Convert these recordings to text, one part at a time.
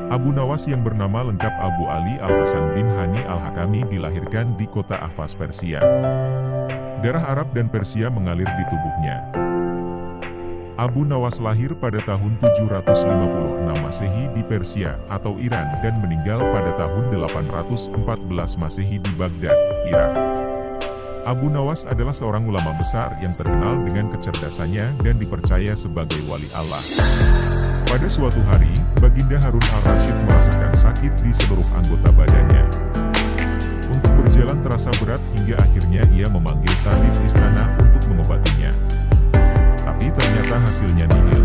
Abu Nawas yang bernama lengkap Abu Ali Al-Hasan bin Hani Al-Hakami dilahirkan di kota Ahvaz, Persia. Darah Arab dan Persia mengalir di tubuhnya. Abu Nawas lahir pada tahun 756 Masehi di Persia atau Iran dan meninggal pada tahun 814 Masehi di Baghdad, Irak. Abu Nawas adalah seorang ulama besar yang terkenal dengan kecerdasannya dan dipercaya sebagai wali Allah. Pada suatu hari, Baginda Harun al-Rasyid merasakan sakit di seluruh anggota badannya. Untuk berjalan terasa berat hingga akhirnya ia memanggil tabib istana untuk mengobatinya. Tapi ternyata hasilnya nihil.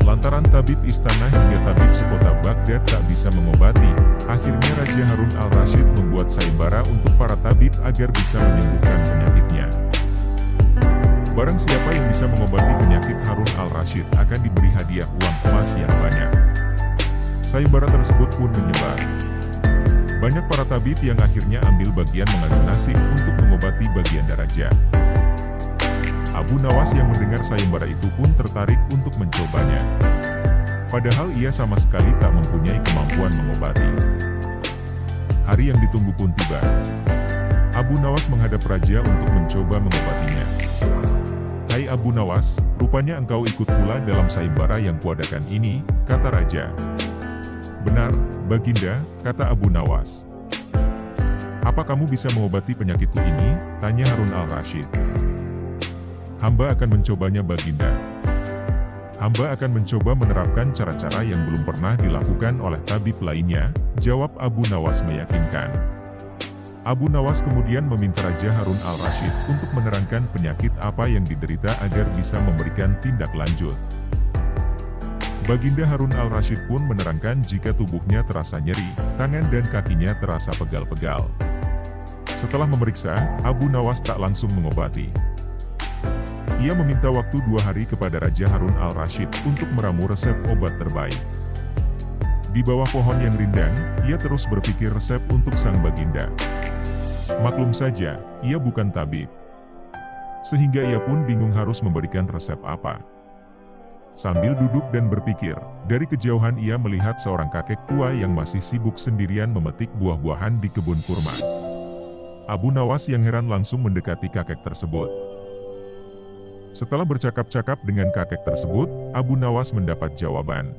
Lantaran tabib istana hingga tabib sekota Baghdad tak bisa mengobati, akhirnya Raja Harun al-Rasyid membuat sayembara untuk para tabib agar bisa menyembuhkan penyakitnya. Barang siapa yang bisa mengobati penyakit Harun al-Rasyid akan diberi hadiah uang emas yang banyak. Sayembara tersebut pun menyebar. Banyak para tabib yang akhirnya ambil bagian mengadu nasib untuk mengobati baginda raja. Abu Nawas yang mendengar sayembara itu pun tertarik untuk mencobanya. Padahal ia sama sekali tak mempunyai kemampuan mengobati. Hari yang ditunggu pun tiba. Abu Nawas menghadap raja untuk mencoba mengobatinya. "Hai Abu Nawas, rupanya engkau ikut pula dalam sayembara yang kuadakan ini," kata raja. "Benar, Baginda," kata Abu Nawas. "Apa kamu bisa mengobati penyakitku ini?" tanya Harun al-Rasyid. "Hamba akan mencobanya, Baginda. Hamba akan mencoba menerapkan cara-cara yang belum pernah dilakukan oleh tabib lainnya," jawab Abu Nawas meyakinkan. Abu Nawas kemudian meminta Raja Harun al-Rasyid untuk menerangkan penyakit apa yang diderita agar bisa memberikan tindak lanjut. Baginda Harun al-Rasyid pun menerangkan jika tubuhnya terasa nyeri, tangan dan kakinya terasa pegal-pegal. Setelah memeriksa, Abu Nawas tak langsung mengobati. Ia meminta waktu 2 hari kepada Raja Harun al-Rasyid untuk meramu resep obat terbaik. Di bawah pohon yang rindang, ia terus berpikir resep untuk sang baginda. Maklum saja, ia bukan tabib. Sehingga ia pun bingung harus memberikan resep apa. Sambil duduk dan berpikir, dari kejauhan ia melihat seorang kakek tua yang masih sibuk sendirian memetik buah-buahan di kebun kurma. Abu Nawas yang heran langsung mendekati kakek tersebut. Setelah bercakap-cakap dengan kakek tersebut, Abu Nawas mendapat jawaban.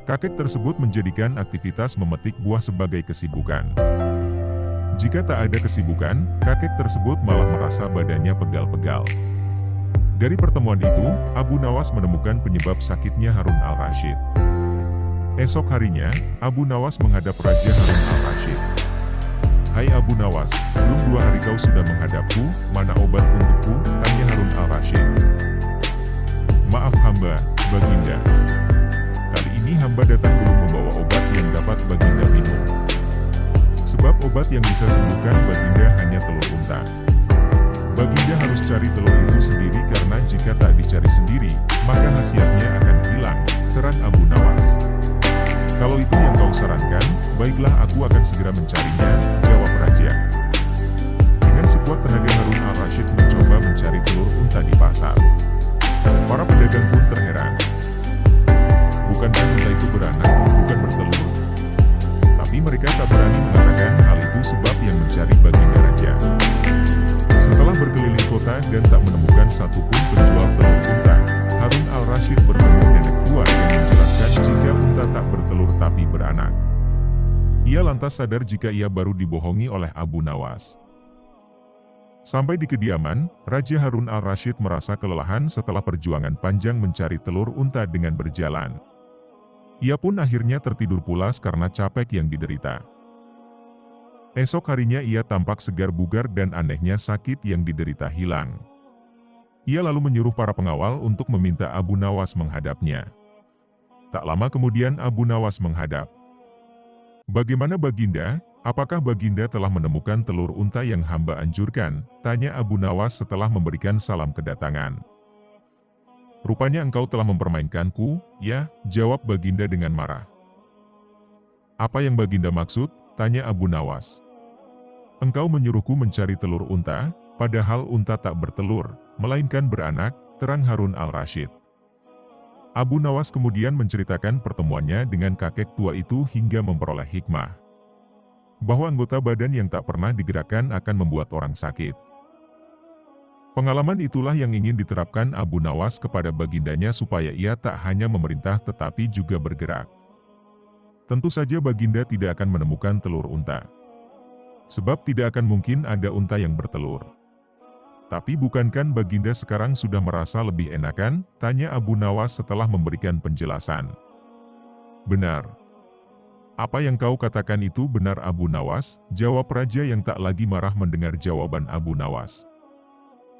Kakek tersebut menjadikan aktivitas memetik buah sebagai kesibukan. Jika tak ada kesibukan, kakek tersebut malah merasa badannya pegal-pegal. Dari pertemuan itu, Abu Nawas menemukan penyebab sakitnya Harun al-Rasyid. Esok harinya, Abu Nawas menghadap Raja Harun al-Rasyid. "Hai Abu Nawas, belum 2 hari kau sudah menghadapku, mana obat untukku?" tanya Harun al-Rasyid. "Maaf hamba, Baginda. Kali ini hamba datang belum membawa obat yang dapat Baginda minum. Sebab obat yang bisa sembuhkan Baginda hanya telur unta. Baginda harus cari telur itu sendiri karena jika tak dicari sendiri, maka khasiatnya akan hilang," terang Abu Nawas. "Kalau itu yang kau sarankan, baiklah aku akan segera mencarinya," jawab raja. Dengan sekuat tenaga Harun al-Rasyid mencoba mencari telur unta di pasar. Para pedagang pun terheran. Bukankah unta itu beranak, bukan bertelur? Tapi mereka tak berani mengatakan hal itu sebab yang mencari baginda raja. Setelah berkeliling kota dan tak menemukan satupun penjual telur unta, Harun al-Rasyid bertemu nenek tua yang menjelaskan jika unta tak bertelur tapi beranak. Ia lantas sadar jika ia baru dibohongi oleh Abu Nawas. Sampai di kediaman, Raja Harun al-Rasyid merasa kelelahan setelah perjuangan panjang mencari telur unta dengan berjalan. Ia pun akhirnya tertidur pulas karena capek yang diderita. Esok harinya ia tampak segar bugar dan anehnya sakit yang diderita hilang. Ia lalu menyuruh para pengawal untuk meminta Abu Nawas menghadapnya. Tak lama kemudian Abu Nawas menghadap. "Bagaimana Baginda? Apakah Baginda telah menemukan telur unta yang hamba anjurkan?" tanya Abu Nawas setelah memberikan salam kedatangan. "Rupanya engkau telah mempermainkanku, ya," jawab Baginda dengan marah. "Apa yang Baginda maksud?" tanya Abu Nawas. "Engkau menyuruhku mencari telur unta, padahal unta tak bertelur, melainkan beranak," terang Harun al-Rasyid. Abu Nawas kemudian menceritakan pertemuannya dengan kakek tua itu hingga memperoleh hikmah bahwa anggota badan yang tak pernah digerakkan akan membuat orang sakit. Pengalaman itulah yang ingin diterapkan Abu Nawas kepada bagindanya supaya ia tak hanya memerintah tetapi juga bergerak. Tentu saja baginda tidak akan menemukan telur unta. Sebab tidak akan mungkin ada unta yang bertelur. Tapi bukankah baginda sekarang sudah merasa lebih enakan? Tanya Abu Nawas setelah memberikan penjelasan. Benar. Apa yang kau katakan itu benar Abu Nawas, jawab raja yang tak lagi marah mendengar jawaban Abu Nawas.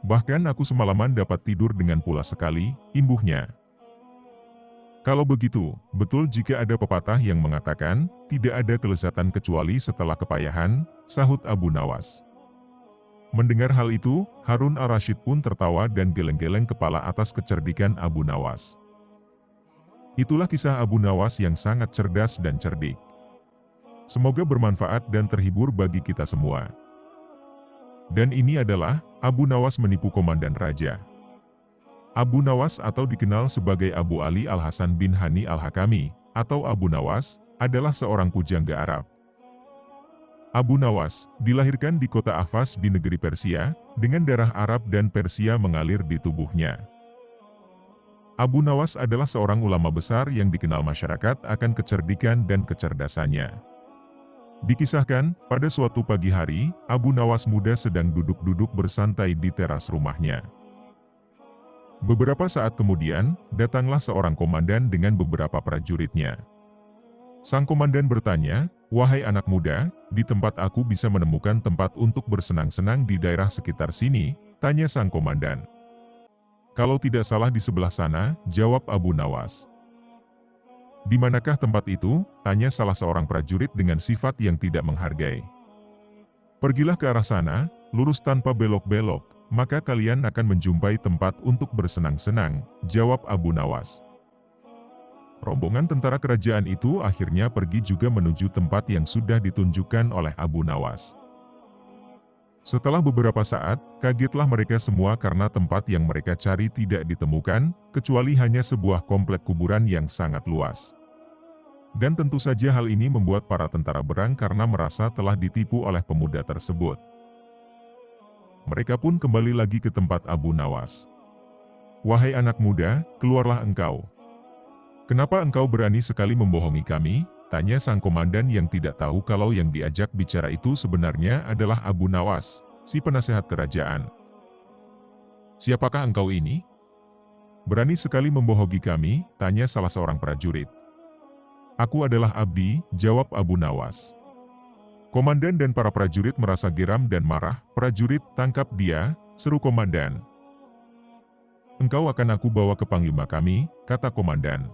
Bahkan aku semalaman dapat tidur dengan pulas sekali, imbuhnya. Kalau begitu, betul jika ada pepatah yang mengatakan, tidak ada kelezatan kecuali setelah kepayahan, sahut Abu Nawas. Mendengar hal itu, Harun al-Rasyid pun tertawa dan geleng-geleng kepala atas kecerdikan Abu Nawas. Itulah kisah Abu Nawas yang sangat cerdas dan cerdik. Semoga bermanfaat dan terhibur bagi kita semua. Dan ini adalah, Abu Nawas menipu komandan raja. Abu Nawas atau dikenal sebagai Abu Ali al-Hasan bin Hani al-Hakami, atau Abu Nawas, adalah seorang pujangga Arab. Abu Nawas, dilahirkan di kota Ahvaz di negeri Persia, dengan darah Arab dan Persia mengalir di tubuhnya. Abu Nawas adalah seorang ulama besar yang dikenal masyarakat akan kecerdikan dan kecerdasannya. Dikisahkan, pada suatu pagi hari, Abu Nawas muda sedang duduk-duduk bersantai di teras rumahnya. Beberapa saat kemudian, datanglah seorang komandan dengan beberapa prajuritnya. Sang komandan bertanya, "Wahai anak muda, di tempat aku bisa menemukan tempat untuk bersenang-senang di daerah sekitar sini?" tanya sang komandan. "Kalau tidak salah di sebelah sana," jawab Abu Nawas. "Di manakah tempat itu?" tanya salah seorang prajurit dengan sifat yang tidak menghargai. "Pergilah ke arah sana, lurus tanpa belok-belok, maka kalian akan menjumpai tempat untuk bersenang-senang," jawab Abu Nawas. Rombongan tentara kerajaan itu akhirnya pergi juga menuju tempat yang sudah ditunjukkan oleh Abu Nawas. Setelah beberapa saat, kagetlah mereka semua karena tempat yang mereka cari tidak ditemukan, kecuali hanya sebuah komplek kuburan yang sangat luas. Dan tentu saja hal ini membuat para tentara berang karena merasa telah ditipu oleh pemuda tersebut. Mereka pun kembali lagi ke tempat Abu Nawas. "Wahai anak muda, keluarlah engkau. Kenapa engkau berani sekali membohongi kami?" tanya sang komandan yang tidak tahu kalau yang diajak bicara itu sebenarnya adalah Abu Nawas, si penasehat kerajaan. "Siapakah engkau ini? Berani sekali membohongi kami?" tanya salah seorang prajurit. "Aku adalah abdi," jawab Abu Nawas. Komandan dan para prajurit merasa geram dan marah. "Prajurit, tangkap dia," seru komandan. "Engkau akan aku bawa ke panglima kami," kata komandan.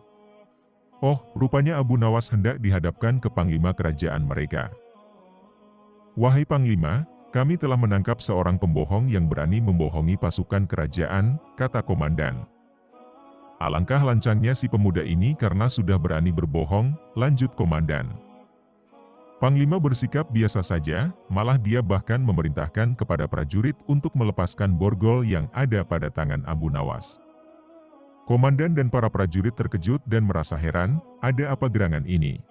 Oh, rupanya Abu Nawas hendak dihadapkan ke panglima kerajaan mereka. "Wahai panglima, kami telah menangkap seorang pembohong yang berani membohongi pasukan kerajaan," kata komandan. "Alangkah lancangnya si pemuda ini karena sudah berani berbohong," lanjut komandan. Panglima bersikap biasa saja, malah dia bahkan memerintahkan kepada prajurit untuk melepaskan borgol yang ada pada tangan Abu Nawas. Komandan dan para prajurit terkejut dan merasa heran, ada apa gerangan ini?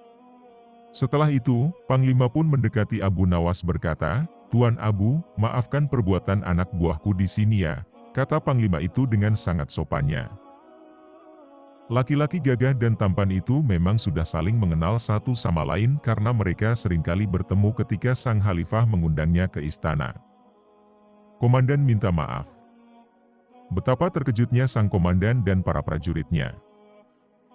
Setelah itu, Panglima pun mendekati Abu Nawas berkata, "Tuan Abu, maafkan perbuatan anak buahku di sini ya," kata Panglima itu dengan sangat sopannya. Laki-laki gagah dan tampan itu memang sudah saling mengenal satu sama lain karena mereka seringkali bertemu ketika sang khalifah mengundangnya ke istana. Komandan minta maaf. Betapa terkejutnya sang komandan dan para prajuritnya.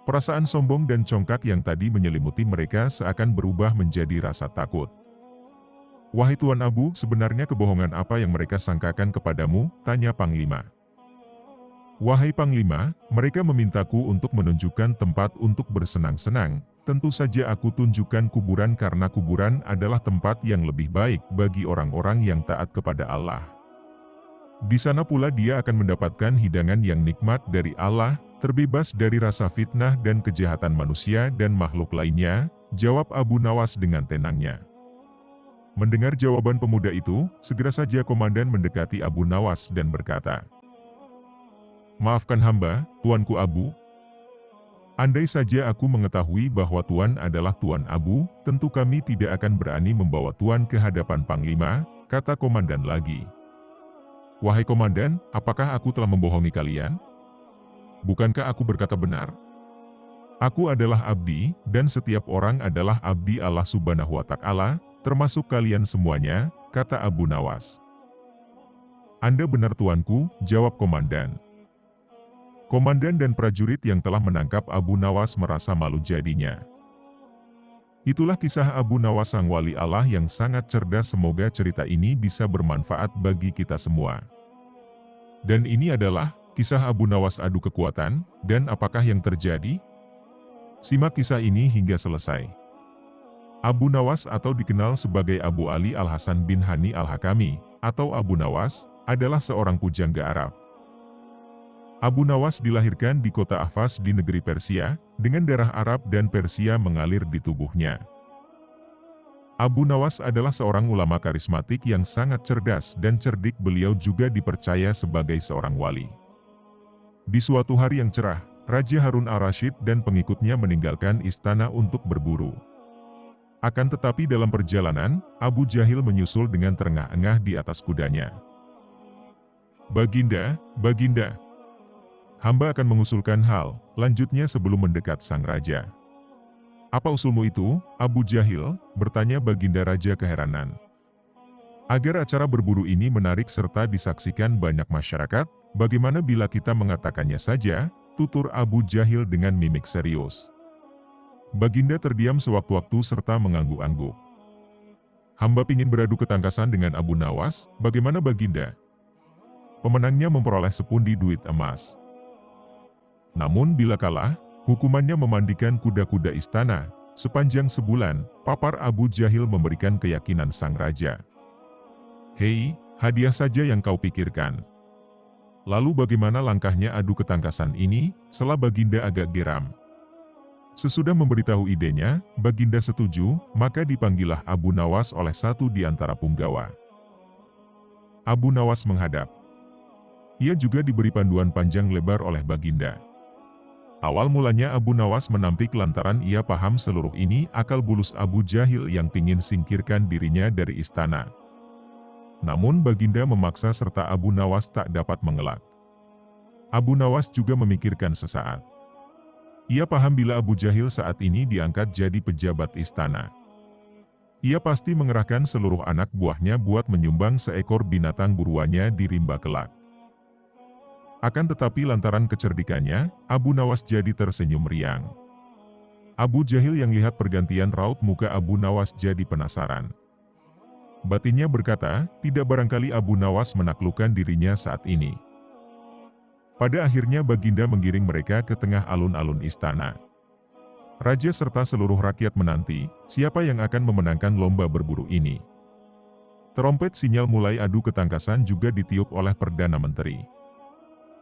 Perasaan sombong dan congkak yang tadi menyelimuti mereka seakan berubah menjadi rasa takut. "Wahai Tuan Abu, sebenarnya kebohongan apa yang mereka sangkakan kepadamu?" tanya Panglima. "Wahai Panglima, mereka memintaku untuk menunjukkan tempat untuk bersenang-senang. Tentu saja aku tunjukkan kuburan karena kuburan adalah tempat yang lebih baik bagi orang-orang yang taat kepada Allah. Di sana pula dia akan mendapatkan hidangan yang nikmat dari Allah, terbebas dari rasa fitnah dan kejahatan manusia dan makhluk lainnya," jawab Abu Nawas dengan tenangnya. Mendengar jawaban pemuda itu, segera saja komandan mendekati Abu Nawas dan berkata, "Maafkan hamba, Tuanku Abu. Andai saja aku mengetahui bahwa Tuan adalah Tuan Abu, tentu kami tidak akan berani membawa Tuan ke hadapan Panglima, kata komandan lagi. Wahai komandan, apakah aku telah membohongi kalian? Bukankah aku berkata benar? Aku adalah abdi, dan setiap orang adalah abdi Allah Subhanahu wa Ta'ala, termasuk kalian semuanya, kata Abu Nawas. Anda benar tuanku, jawab komandan. Komandan dan prajurit yang telah menangkap Abu Nawas merasa malu jadinya. Itulah kisah Abu Nawas sang wali Allah yang sangat cerdas. Semoga cerita ini bisa bermanfaat bagi kita semua. Dan ini adalah kisah Abu Nawas adu kekuatan, dan apakah yang terjadi? Simak kisah ini hingga selesai. Abu Nawas atau dikenal sebagai Abu Ali Al-Hasan bin Hani Al-Hakami, atau Abu Nawas, adalah seorang pujangga Arab. Abu Nawas dilahirkan di kota Ahvaz di negeri Persia, dengan darah Arab dan Persia mengalir di tubuhnya. Abu Nawas adalah seorang ulama karismatik yang sangat cerdas dan cerdik. Beliau juga dipercaya sebagai seorang wali. Di suatu hari yang cerah, Raja Harun al-Rashid dan pengikutnya meninggalkan istana untuk berburu. Akan tetapi dalam perjalanan, Abu Jahil menyusul dengan terengah-engah di atas kudanya. Baginda, Baginda, hamba akan mengusulkan hal, lanjutnya sebelum mendekat sang raja. Apa usulmu itu, Abu Jahil? Bertanya Baginda Raja keheranan. Agar acara berburu ini menarik serta disaksikan banyak masyarakat, bagaimana bila kita mengatakannya saja, tutur Abu Jahil dengan mimik serius. Baginda terdiam sewaktu-waktu serta mengangguk-angguk. Hamba ingin beradu ketangkasan dengan Abu Nawas, bagaimana Baginda? Pemenangnya memperoleh sepundi duit emas. Namun bila kalah, hukumannya memandikan kuda-kuda istana, sepanjang sebulan, papar Abu Jahil memberikan keyakinan sang raja. Hei, hadiah saja yang kau pikirkan. Lalu bagaimana langkahnya adu ketangkasan ini? Sela Baginda agak geram. Sesudah memberitahu idenya, Baginda setuju, maka dipanggillah Abu Nawas oleh satu di antara punggawa. Abu Nawas menghadap. Ia juga diberi panduan panjang lebar oleh Baginda. Awal mulanya Abu Nawas menampik lantaran ia paham seluruh ini akal bulus Abu Jahil yang ingin singkirkan dirinya dari istana. Namun Baginda memaksa serta Abu Nawas tak dapat mengelak. Abu Nawas juga memikirkan sesaat. Ia paham bila Abu Jahil saat ini diangkat jadi pejabat istana. Ia pasti mengerahkan seluruh anak buahnya buat menyumbang seekor binatang buruannya di rimba kelak. Akan tetapi lantaran kecerdikannya, Abu Nawas jadi tersenyum riang. Abu Jahil yang lihat pergantian raut muka Abu Nawas jadi penasaran. Batinnya berkata, tidak barangkali Abu Nawas menaklukkan dirinya saat ini. Pada akhirnya Baginda menggiring mereka ke tengah alun-alun istana. Raja serta seluruh rakyat menanti, siapa yang akan memenangkan lomba berburu ini. Terompet sinyal mulai adu ketangkasan juga ditiup oleh Perdana Menteri.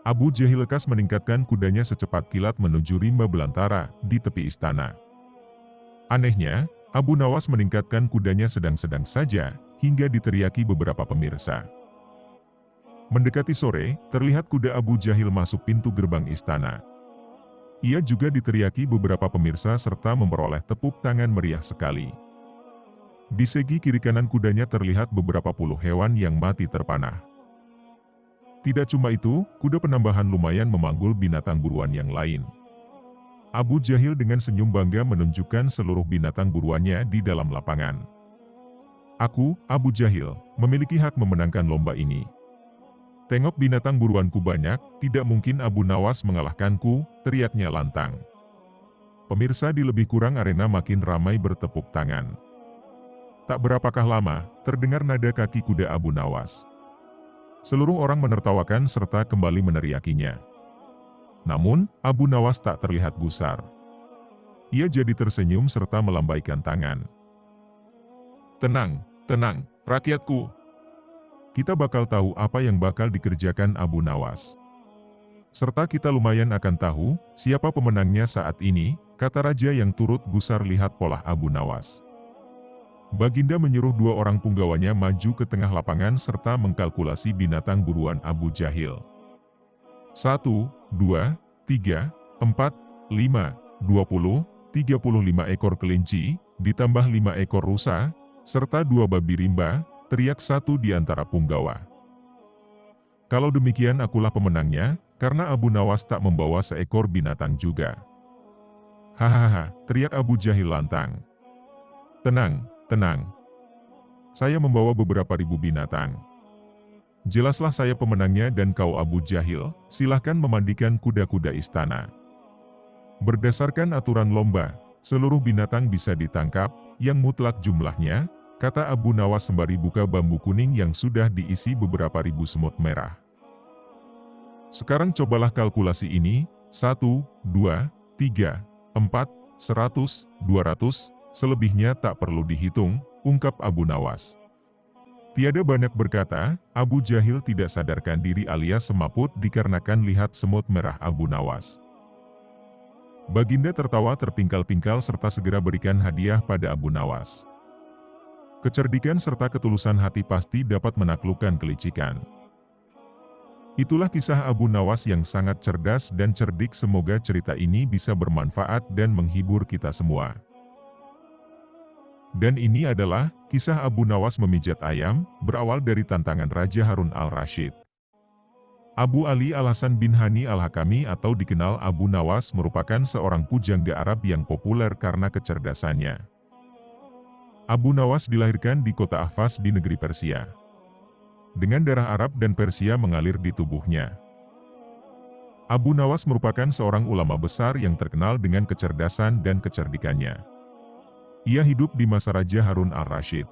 Abu Jahil lekas meningkatkan kudanya secepat kilat menuju rimba belantara di tepi istana. Anehnya, Abu Nawas meningkatkan kudanya sedang-sedang saja, hingga diteriaki beberapa pemirsa. Mendekati sore, terlihat kuda Abu Jahil masuk pintu gerbang istana. Ia juga diteriaki beberapa pemirsa serta memperoleh tepuk tangan meriah sekali. Di segi kiri kanan kudanya terlihat beberapa puluh hewan yang mati terpanah. Tidak cuma itu, kuda penambahan lumayan memanggul binatang buruan yang lain. Abu Jahil dengan senyum bangga menunjukkan seluruh binatang buruannya di dalam lapangan. Aku, Abu Jahil, memiliki hak memenangkan lomba ini. Tengok binatang buruanku banyak, tidak mungkin Abu Nawas mengalahkanku, teriaknya lantang. Pemirsa di lebih kurang arena makin ramai bertepuk tangan. Tak berapakah lama, terdengar nada kaki kuda Abu Nawas. Seluruh orang menertawakan serta kembali meneriakinya. Namun, Abu Nawas tak terlihat gusar. Ia jadi tersenyum serta melambaikan tangan. Tenang, tenang, rakyatku. Kita bakal tahu apa yang bakal dikerjakan Abu Nawas. Serta kita lumayan akan tahu, siapa pemenangnya saat ini, kata raja yang turut gusar lihat pola Abu Nawas. Baginda menyuruh dua orang punggawanya maju ke tengah lapangan serta mengkalkulasi binatang buruan Abu Jahil. 1, 2, 3, 4, 5, 20, 35 ekor kelinci, ditambah 5 ekor rusa, serta 2 babi rimba, teriak satu di antara punggawa. Kalau demikian akulah pemenangnya, karena Abu Nawas tak membawa seekor binatang juga. Hahaha, teriak Abu Jahil lantang. Tenang, tenang. Saya membawa beberapa ribu binatang. Jelaslah saya pemenangnya dan kau Abu Jahil, silahkan memandikan kuda-kuda istana. Berdasarkan aturan lomba, seluruh binatang bisa ditangkap, yang mutlak jumlahnya, kata Abu Nawas sembari buka bambu kuning yang sudah diisi beberapa ribu semut merah. Sekarang cobalah kalkulasi ini, 1, 2, 3, 4, 100, 200, selebihnya tak perlu dihitung, ungkap Abu Nawas. Tiada banyak berkata, Abu Jahil tidak sadarkan diri alias semaput dikarenakan lihat semut merah Abu Nawas. Baginda tertawa terpingkal-pingkal serta segera berikan hadiah pada Abu Nawas. Kecerdikan serta ketulusan hati pasti dapat menaklukkan kelicikan. Itulah kisah Abu Nawas yang sangat cerdas dan cerdik. Semoga cerita ini bisa bermanfaat dan menghibur kita semua. Dan ini adalah kisah Abu Nawas memijat ayam, berawal dari tantangan Raja Harun al-Rasyid. Abu Ali Al-Hasan bin Hani Al-Hakami atau dikenal Abu Nawas merupakan seorang pujangga Arab yang populer karena kecerdasannya. Abu Nawas dilahirkan di kota Ahvaz di negeri Persia. Dengan darah Arab dan Persia mengalir di tubuhnya. Abu Nawas merupakan seorang ulama besar yang terkenal dengan kecerdasan dan kecerdikannya. Ia hidup di masa Raja Harun al-Rasyid.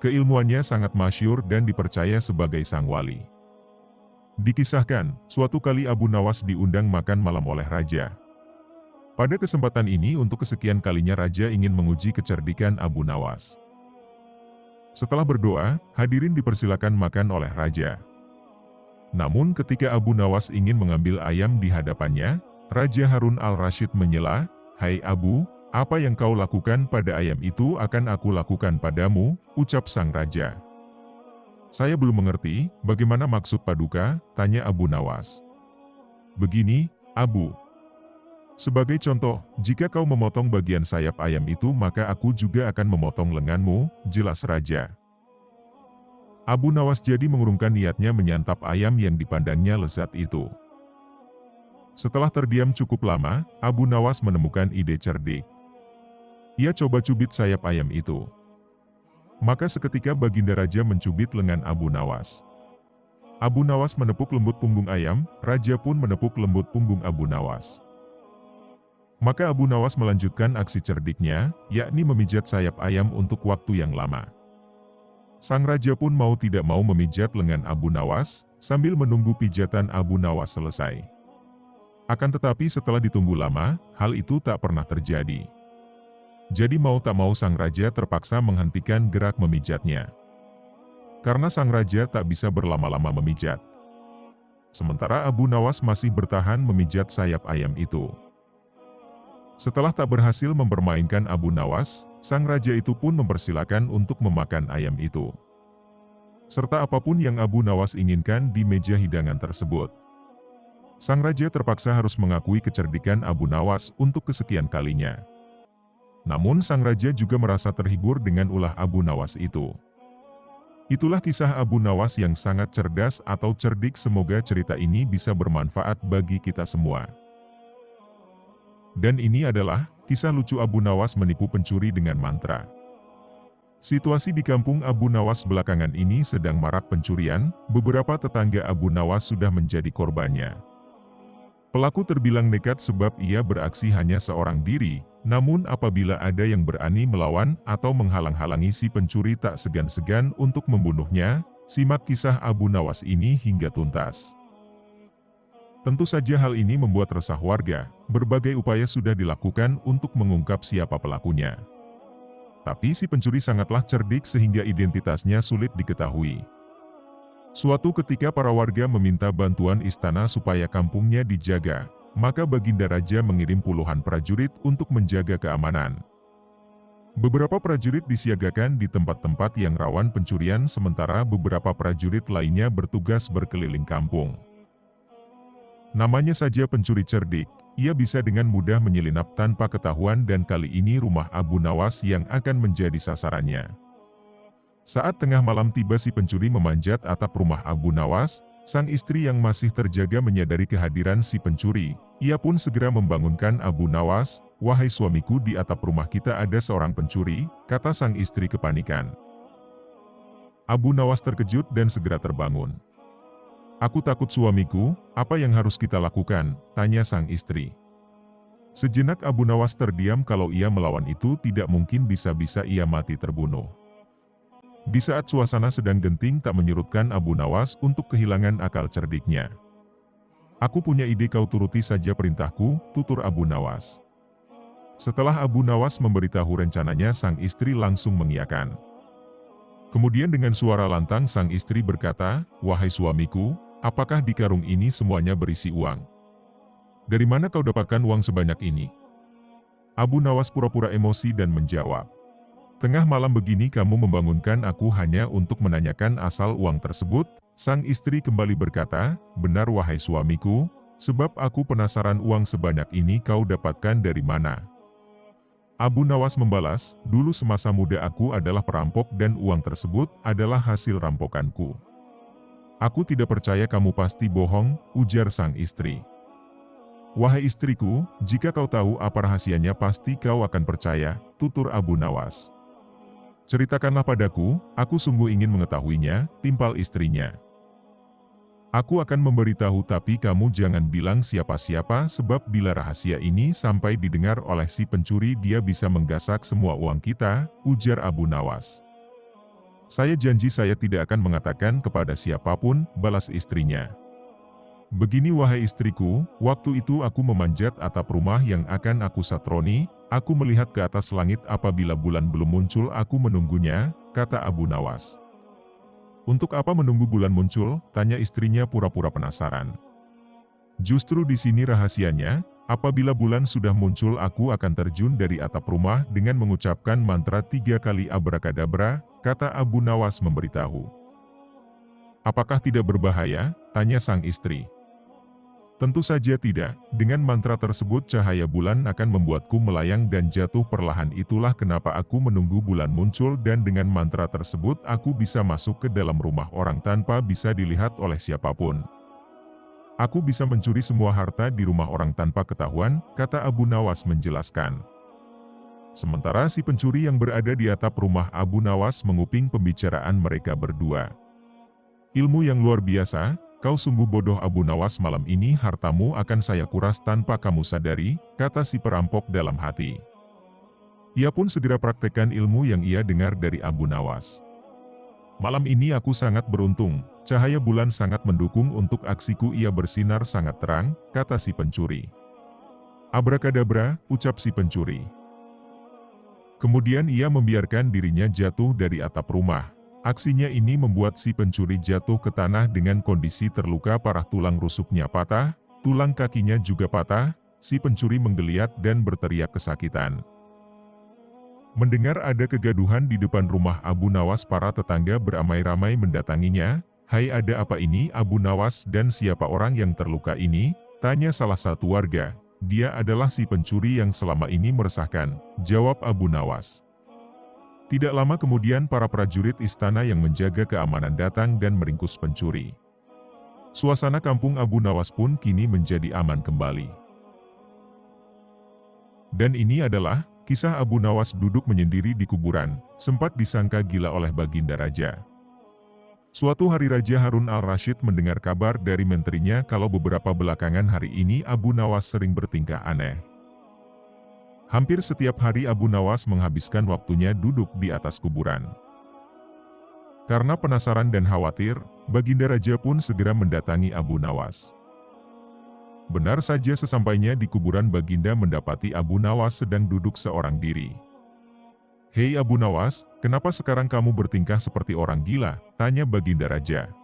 Keilmuannya sangat masyhur dan dipercaya sebagai sang wali. Dikisahkan, suatu kali Abu Nawas diundang makan malam oleh raja. Pada kesempatan ini untuk kesekian kalinya raja ingin menguji kecerdikan Abu Nawas. Setelah berdoa, hadirin dipersilakan makan oleh raja. Namun ketika Abu Nawas ingin mengambil ayam di hadapannya, Raja Harun al-Rasyid menyela, "Hai Abu, apa yang kau lakukan pada ayam itu akan aku lakukan padamu," ucap sang raja. "Saya belum mengerti, bagaimana maksud paduka?" tanya Abu Nawas. "Begini, Abu. Sebagai contoh, jika kau memotong bagian sayap ayam itu maka aku juga akan memotong lenganmu," jelas raja. Abu Nawas jadi mengurungkan niatnya menyantap ayam yang dipandangnya lezat itu. Setelah terdiam cukup lama, Abu Nawas menemukan ide cerdik. Ia coba cubit sayap ayam itu. Maka seketika baginda raja mencubit lengan Abu Nawas. Abu Nawas menepuk lembut punggung ayam, raja pun menepuk lembut punggung Abu Nawas. Maka Abu Nawas melanjutkan aksi cerdiknya, yakni memijat sayap ayam untuk waktu yang lama. Sang raja pun mau tidak mau memijat lengan Abu Nawas, sambil menunggu pijatan Abu Nawas selesai. Akan tetapi setelah ditunggu lama, hal itu tak pernah terjadi. Jadi mau tak mau sang raja terpaksa menghentikan gerak memijatnya. Karena sang raja tak bisa berlama-lama memijat. Sementara Abu Nawas masih bertahan memijat sayap ayam itu. Setelah tak berhasil mempermainkan Abu Nawas, sang raja itu pun mempersilakan untuk memakan ayam itu. Serta apapun yang Abu Nawas inginkan di meja hidangan tersebut. Sang raja terpaksa harus mengakui kecerdikan Abu Nawas untuk kesekian kalinya. Namun sang raja juga merasa terhibur dengan ulah Abu Nawas itu. Itulah kisah Abu Nawas yang sangat cerdas atau cerdik. Semoga cerita ini bisa bermanfaat bagi kita semua. Dan ini adalah kisah lucu Abu Nawas menipu pencuri dengan mantra. Situasi di kampung Abu Nawas belakangan ini sedang marak pencurian, beberapa tetangga Abu Nawas sudah menjadi korbannya. Pelaku terbilang nekat sebab ia beraksi hanya seorang diri, namun apabila ada yang berani melawan atau menghalang-halangi si pencuri tak segan-segan untuk membunuhnya. Simak kisah Abu Nawas ini hingga tuntas. Tentu saja hal ini membuat resah warga, berbagai upaya sudah dilakukan untuk mengungkap siapa pelakunya. Tapi si pencuri sangatlah cerdik sehingga identitasnya sulit diketahui. Suatu ketika para warga meminta bantuan istana supaya kampungnya dijaga, maka baginda raja mengirim puluhan prajurit untuk menjaga keamanan. Beberapa prajurit disiagakan di tempat-tempat yang rawan pencurian sementara beberapa prajurit lainnya bertugas berkeliling kampung. Namanya saja pencuri cerdik, ia bisa dengan mudah menyelinap tanpa ketahuan dan kali ini rumah Abu Nawas yang akan menjadi sasarannya. Saat tengah malam tiba si pencuri memanjat atap rumah Abu Nawas, sang istri yang masih terjaga menyadari kehadiran si pencuri. Ia pun segera membangunkan Abu Nawas, "Wahai suamiku, di atap rumah kita ada seorang pencuri," kata sang istri kepanikan. Abu Nawas terkejut dan segera terbangun. "Aku takut suamiku, apa yang harus kita lakukan?" tanya sang istri. Sejenak Abu Nawas terdiam, kalau ia melawan itu tidak mungkin, bisa-bisa ia mati terbunuh. Di saat suasana sedang genting tak menyurutkan Abu Nawas untuk kehilangan akal cerdiknya. "Aku punya ide, kau turuti saja perintahku," tutur Abu Nawas. Setelah Abu Nawas memberitahu rencananya, sang istri langsung mengiyakan. Kemudian dengan suara lantang sang istri berkata, "Wahai suamiku, apakah di karung ini semuanya berisi uang? Dari mana kau dapatkan uang sebanyak ini?" Abu Nawas pura-pura emosi dan menjawab, "Tengah malam begini kamu membangunkan aku hanya untuk menanyakan asal uang tersebut?" Sang istri kembali berkata, "Benar wahai suamiku, sebab aku penasaran uang sebanyak ini kau dapatkan dari mana?" Abu Nawas membalas, "Dulu semasa muda aku adalah perampok dan uang tersebut adalah hasil rampokanku." "Aku tidak percaya, kamu pasti bohong," ujar sang istri. "Wahai istriku, jika kau tahu apa rahasianya pasti kau akan percaya," tutur Abu Nawas. "Ceritakanlah padaku, aku sungguh ingin mengetahuinya," timpal istrinya. "Aku akan memberitahu, tapi kamu jangan bilang siapa-siapa, sebab bila rahasia ini sampai didengar oleh si pencuri dia bisa menggasak semua uang kita," ujar Abu Nawas. "Saya janji saya tidak akan mengatakan kepada siapapun," balas istrinya. "Begini wahai istriku, waktu itu aku memanjat atap rumah yang akan aku satroni, aku melihat ke atas langit apabila bulan belum muncul aku menunggunya," kata Abu Nawas. "Untuk apa menunggu bulan muncul?" tanya istrinya pura-pura penasaran. "Justru di sini rahasianya, apabila bulan sudah muncul aku akan terjun dari atap rumah dengan mengucapkan mantra 3 kali abrakadabra," kata Abu Nawas memberitahu. "Apakah tidak berbahaya?" tanya sang istri. "Tentu saja tidak, dengan mantra tersebut cahaya bulan akan membuatku melayang dan jatuh perlahan, itulah kenapa aku menunggu bulan muncul dan dengan mantra tersebut aku bisa masuk ke dalam rumah orang tanpa bisa dilihat oleh siapapun. Aku bisa mencuri semua harta di rumah orang tanpa ketahuan," kata Abu Nawas menjelaskan. Sementara si pencuri yang berada di atap rumah Abu Nawas menguping pembicaraan mereka berdua. "Ilmu yang luar biasa. Kau sungguh bodoh Abu Nawas, malam ini hartamu akan saya kuras tanpa kamu sadari," kata si perampok dalam hati. Ia pun segera praktekkan ilmu yang ia dengar dari Abu Nawas. "Malam ini aku sangat beruntung, cahaya bulan sangat mendukung untuk aksiku, ia bersinar sangat terang," kata si pencuri. "Abrakadabra," ucap si pencuri. Kemudian ia membiarkan dirinya jatuh dari atap rumah. Aksinya ini membuat si pencuri jatuh ke tanah dengan kondisi terluka parah, tulang rusuknya patah, tulang kakinya juga patah. Si pencuri menggeliat dan berteriak kesakitan. Mendengar ada kegaduhan di depan rumah Abu Nawas, para tetangga beramai-ramai mendatanginya. "Hai, ada apa ini Abu Nawas, dan siapa orang yang terluka ini?" tanya salah satu warga. "Dia adalah si pencuri yang selama ini meresahkan," jawab Abu Nawas. Tidak lama kemudian para prajurit istana yang menjaga keamanan datang dan meringkus pencuri. Suasana kampung Abu Nawas pun kini menjadi aman kembali. Dan ini adalah kisah Abu Nawas duduk menyendiri di kuburan, sempat disangka gila oleh Baginda Raja. Suatu hari Raja Harun al-Rasyid mendengar kabar dari menterinya kalau beberapa belakangan hari ini Abu Nawas sering bertingkah aneh. Hampir setiap hari Abu Nawas menghabiskan waktunya duduk di atas kuburan. Karena penasaran dan khawatir, Baginda Raja pun segera mendatangi Abu Nawas. Benar saja, sesampainya di kuburan Baginda mendapati Abu Nawas sedang duduk seorang diri. "Hei Abu Nawas, kenapa sekarang kamu bertingkah seperti orang gila?" tanya Baginda Raja.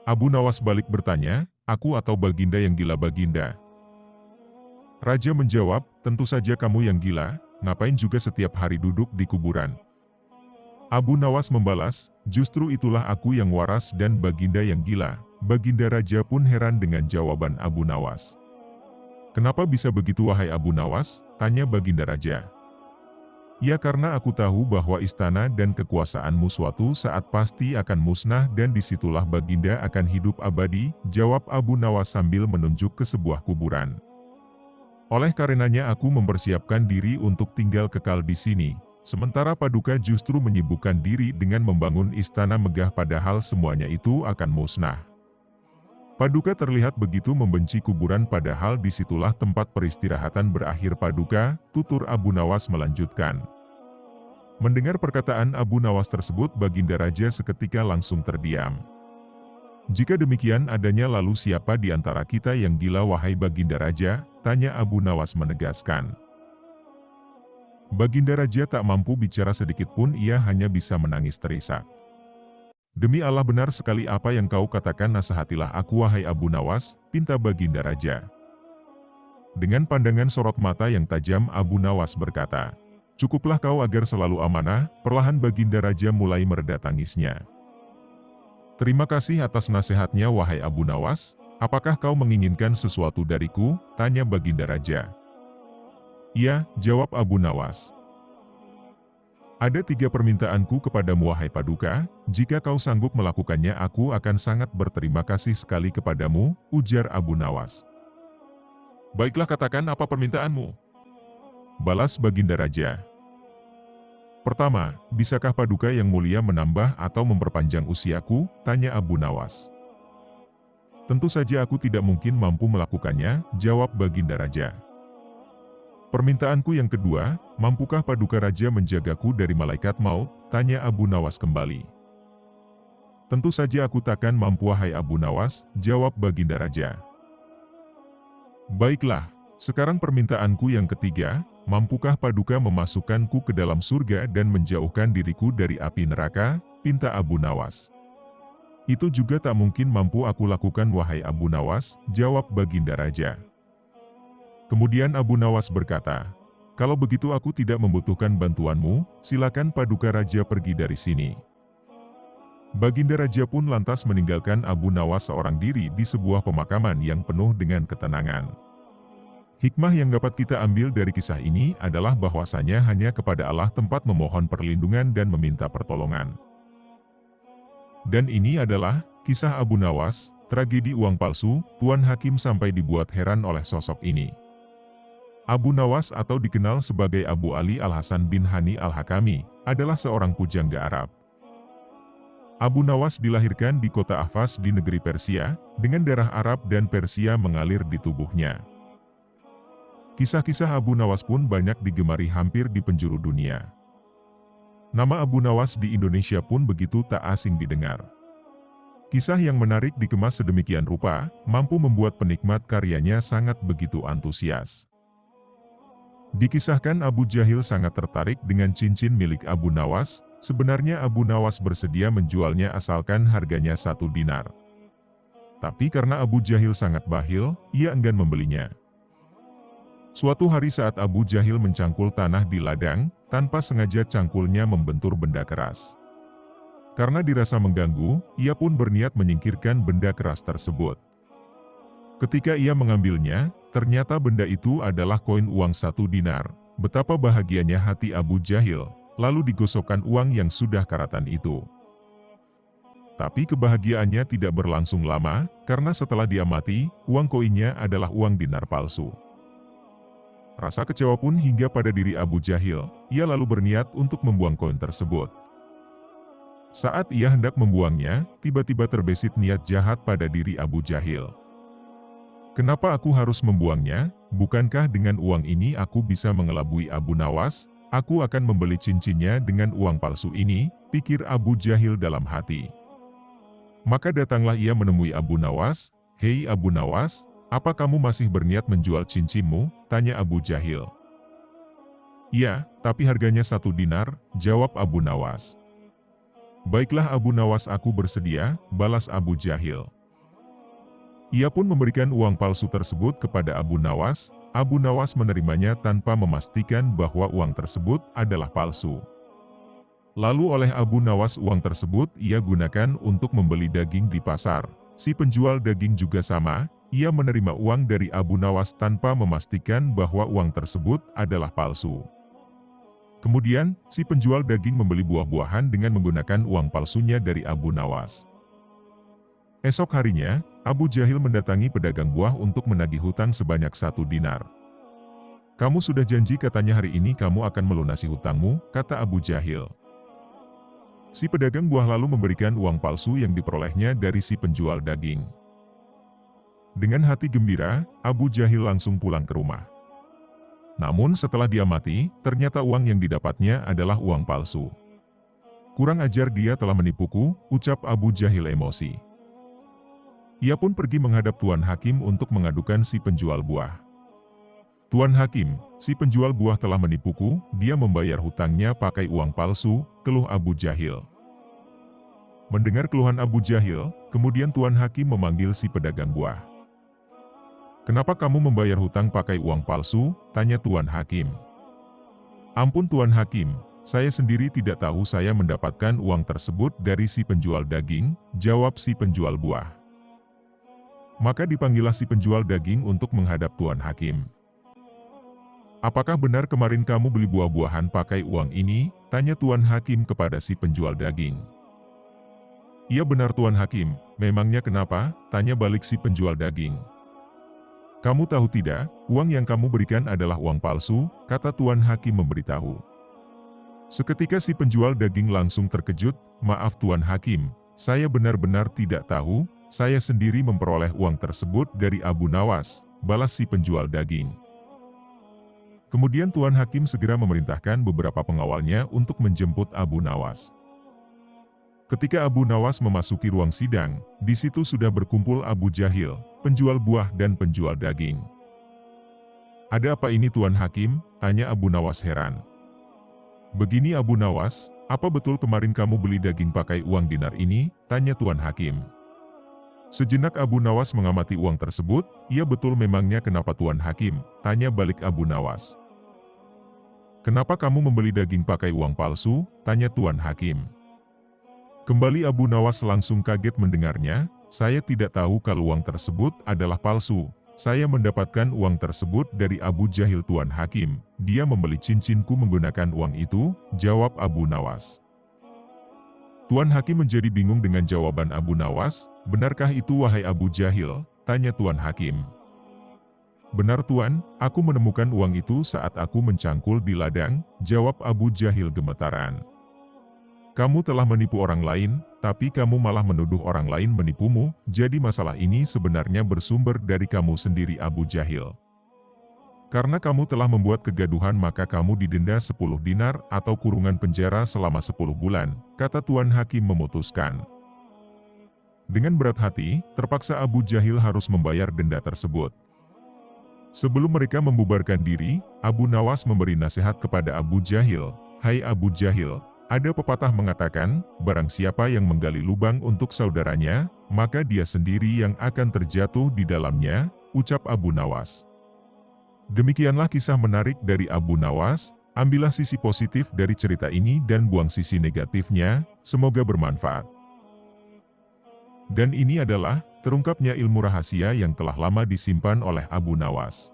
Abu Nawas balik bertanya, "Aku atau Baginda yang gila Baginda?" Raja menjawab, "Tentu saja kamu yang gila, ngapain juga setiap hari duduk di kuburan?" Abu Nawas membalas, "Justru itulah aku yang waras dan Baginda yang gila." Baginda Raja pun heran dengan jawaban Abu Nawas. "Kenapa bisa begitu wahai Abu Nawas?" tanya Baginda Raja. "Ya karena aku tahu bahwa istana dan kekuasaanmu suatu saat pasti akan musnah dan disitulah Baginda akan hidup abadi," jawab Abu Nawas sambil menunjuk ke sebuah kuburan. "Oleh karenanya aku mempersiapkan diri untuk tinggal kekal di sini, sementara Paduka justru menyibukkan diri dengan membangun istana megah padahal semuanya itu akan musnah." Paduka terlihat begitu membenci kuburan padahal disitulah tempat peristirahatan berakhir Paduka, tutur Abu Nawas melanjutkan. Mendengar perkataan Abu Nawas tersebut Baginda Raja seketika langsung terdiam. "Jika demikian adanya lalu siapa di antara kita yang gila wahai Baginda Raja?" tanya Abu Nawas menegaskan. Baginda Raja tak mampu bicara sedikit pun, ia hanya bisa menangis terisak. "Demi Allah benar sekali apa yang kau katakan, nasihatilah aku wahai Abu Nawas," pinta Baginda Raja. Dengan pandangan sorot mata yang tajam Abu Nawas berkata, "Cukuplah kau agar selalu amanah." Perlahan Baginda Raja mulai mereda tangisnya. "Terima kasih atas nasihatnya wahai Abu Nawas, apakah kau menginginkan sesuatu dariku?" tanya Baginda Raja. "Iya," jawab Abu Nawas. "Ada 3 permintaanku kepadamu wahai Paduka, jika kau sanggup melakukannya aku akan sangat berterima kasih sekali kepadamu," ujar Abu Nawas. "Baiklah katakan apa permintaanmu?" balas Baginda Raja. "Pertama, bisakah Paduka yang mulia menambah atau memperpanjang usiaku?" tanya Abu Nawas. "Tentu saja aku tidak mungkin mampu melakukannya," jawab Baginda Raja. "Permintaanku yang kedua, mampukah Paduka Raja menjagaku dari malaikat maut?" tanya Abu Nawas kembali. "Tentu saja aku takkan mampu wahai Abu Nawas," jawab Baginda Raja. "Baiklah, sekarang permintaanku yang ketiga, mampukah Paduka memasukkanku ke dalam surga dan menjauhkan diriku dari api neraka?" pinta Abu Nawas. "Itu juga tak mungkin mampu aku lakukan wahai Abu Nawas," jawab Baginda Raja. Kemudian Abu Nawas berkata, "Kalau begitu aku tidak membutuhkan bantuanmu, silakan Paduka Raja pergi dari sini." Baginda Raja pun lantas meninggalkan Abu Nawas seorang diri di sebuah pemakaman yang penuh dengan ketenangan. Hikmah yang dapat kita ambil dari kisah ini adalah bahwasanya hanya kepada Allah tempat memohon perlindungan dan meminta pertolongan. Dan ini adalah kisah Abu Nawas, tragedi uang palsu. Tuan Hakim sampai dibuat heran oleh sosok ini. Abu Nawas atau dikenal sebagai Abu Ali Al-Hasan bin Hani Al-Hakami, adalah seorang pujangga Arab. Abu Nawas dilahirkan di kota Ahvaz di negeri Persia, dengan darah Arab dan Persia mengalir di tubuhnya. Kisah-kisah Abu Nawas pun banyak digemari hampir di penjuru dunia. Nama Abu Nawas di Indonesia pun begitu tak asing didengar. Kisah yang menarik dikemas sedemikian rupa, mampu membuat penikmat karyanya sangat begitu antusias. Dikisahkan Abu Jahil sangat tertarik dengan cincin milik Abu Nawas. Sebenarnya Abu Nawas bersedia menjualnya asalkan harganya 1 dinar. Tapi karena Abu Jahil sangat bakhil, ia enggan membelinya. Suatu hari saat Abu Jahil mencangkul tanah di ladang, tanpa sengaja cangkulnya membentur benda keras. Karena dirasa mengganggu, ia pun berniat menyingkirkan benda keras tersebut. Ketika ia mengambilnya, ternyata benda itu adalah koin uang 1 dinar. Betapa bahagianya hati Abu Jahil, lalu digosokkan uang yang sudah karatan itu. Tapi kebahagiaannya tidak berlangsung lama, karena setelah dia mati, uang koinnya adalah uang dinar palsu. Rasa kecewa pun hingga pada diri Abu Jahil, ia lalu berniat untuk membuang koin tersebut. Saat ia hendak membuangnya, tiba-tiba terbesit niat jahat pada diri Abu Jahil. "Kenapa aku harus membuangnya? Bukankah dengan uang ini aku bisa mengelabui Abu Nawas? Aku akan membeli cincinnya dengan uang palsu ini," pikir Abu Jahil dalam hati. Maka datanglah ia menemui Abu Nawas. "Hei Abu Nawas, apa kamu masih berniat menjual cincinmu?" tanya Abu Jahil. "Iya, tapi harganya 1 dinar, jawab Abu Nawas. "Baiklah Abu Nawas, aku bersedia," balas Abu Jahil. Ia pun memberikan uang palsu tersebut kepada Abu Nawas. Abu Nawas menerimanya tanpa memastikan bahwa uang tersebut adalah palsu. Lalu oleh Abu Nawas uang tersebut ia gunakan untuk membeli daging di pasar. Si penjual daging juga sama, ia menerima uang dari Abu Nawas tanpa memastikan bahwa uang tersebut adalah palsu. Kemudian, si penjual daging membeli buah-buahan dengan menggunakan uang palsunya dari Abu Nawas. Esok harinya, Abu Jahil mendatangi pedagang buah untuk menagih hutang sebanyak 1 dinar. "Kamu sudah janji katanya hari ini kamu akan melunasi hutangmu," kata Abu Jahil. Si pedagang buah lalu memberikan uang palsu yang diperolehnya dari si penjual daging. Dengan hati gembira, Abu Jahil langsung pulang ke rumah. Namun setelah dia mati, ternyata uang yang didapatnya adalah uang palsu. "Kurang ajar dia telah menipuku," ucap Abu Jahil emosi. Ia pun pergi menghadap Tuan Hakim untuk mengadukan si penjual buah. "Tuan Hakim, si penjual buah telah menipuku, dia membayar hutangnya pakai uang palsu," keluh Abu Jahil. Mendengar keluhan Abu Jahil, kemudian Tuan Hakim memanggil si pedagang buah. "Kenapa kamu membayar hutang pakai uang palsu?" tanya Tuan Hakim. "Ampun Tuan Hakim, saya sendiri tidak tahu saya mendapatkan uang tersebut dari si penjual daging," jawab si penjual buah. Maka dipanggillah si penjual daging untuk menghadap Tuan Hakim. "Apakah benar kemarin kamu beli buah-buahan pakai uang ini?" tanya Tuan Hakim kepada si penjual daging. "Iya benar Tuan Hakim, memangnya kenapa?" tanya balik si penjual daging. "Kamu tahu tidak, uang yang kamu berikan adalah uang palsu," kata Tuan Hakim memberitahu. Seketika si penjual daging langsung terkejut, "Maaf Tuan Hakim, saya benar-benar tidak tahu, saya sendiri memperoleh uang tersebut dari Abu Nawas," balas si penjual daging. Kemudian Tuan Hakim segera memerintahkan beberapa pengawalnya untuk menjemput Abu Nawas. Ketika Abu Nawas memasuki ruang sidang, di situ sudah berkumpul Abu Jahil, penjual buah dan penjual daging. "Ada apa ini Tuan Hakim?" tanya Abu Nawas heran. "Begini Abu Nawas, apa betul kemarin kamu beli daging pakai uang dinar ini?" tanya Tuan Hakim. Sejenak Abu Nawas mengamati uang tersebut, "Iya betul memangnya kenapa Tuan Hakim?" tanya balik Abu Nawas. "Kenapa kamu membeli daging pakai uang palsu?" tanya Tuan Hakim. Kembali Abu Nawas langsung kaget mendengarnya, "Saya tidak tahu kalau uang tersebut adalah palsu. Saya mendapatkan uang tersebut dari Abu Jahil Tuan Hakim. Dia membeli cincinku menggunakan uang itu," jawab Abu Nawas. Tuan Hakim menjadi bingung dengan jawaban Abu Nawas. "Benarkah itu wahai Abu Jahil?" tanya Tuan Hakim. "Benar Tuan, aku menemukan uang itu saat aku mencangkul di ladang," jawab Abu Jahil gemetaran. "Kamu telah menipu orang lain, tapi kamu malah menuduh orang lain menipumu, jadi masalah ini sebenarnya bersumber dari kamu sendiri Abu Jahil. Karena kamu telah membuat kegaduhan maka kamu didenda 10 dinar atau kurungan penjara selama 10 bulan, kata Tuan Hakim memutuskan. Dengan berat hati, terpaksa Abu Jahil harus membayar denda tersebut. Sebelum mereka membubarkan diri, Abu Nawas memberi nasihat kepada Abu Jahil, "Hai Abu Jahil, ada pepatah mengatakan, barang siapa yang menggali lubang untuk saudaranya, maka dia sendiri yang akan terjatuh di dalamnya," ucap Abu Nawas. Demikianlah kisah menarik dari Abu Nawas. Ambillah sisi positif dari cerita ini dan buang sisi negatifnya, semoga bermanfaat. Dan ini adalah terungkapnya ilmu rahasia yang telah lama disimpan oleh Abu Nawas.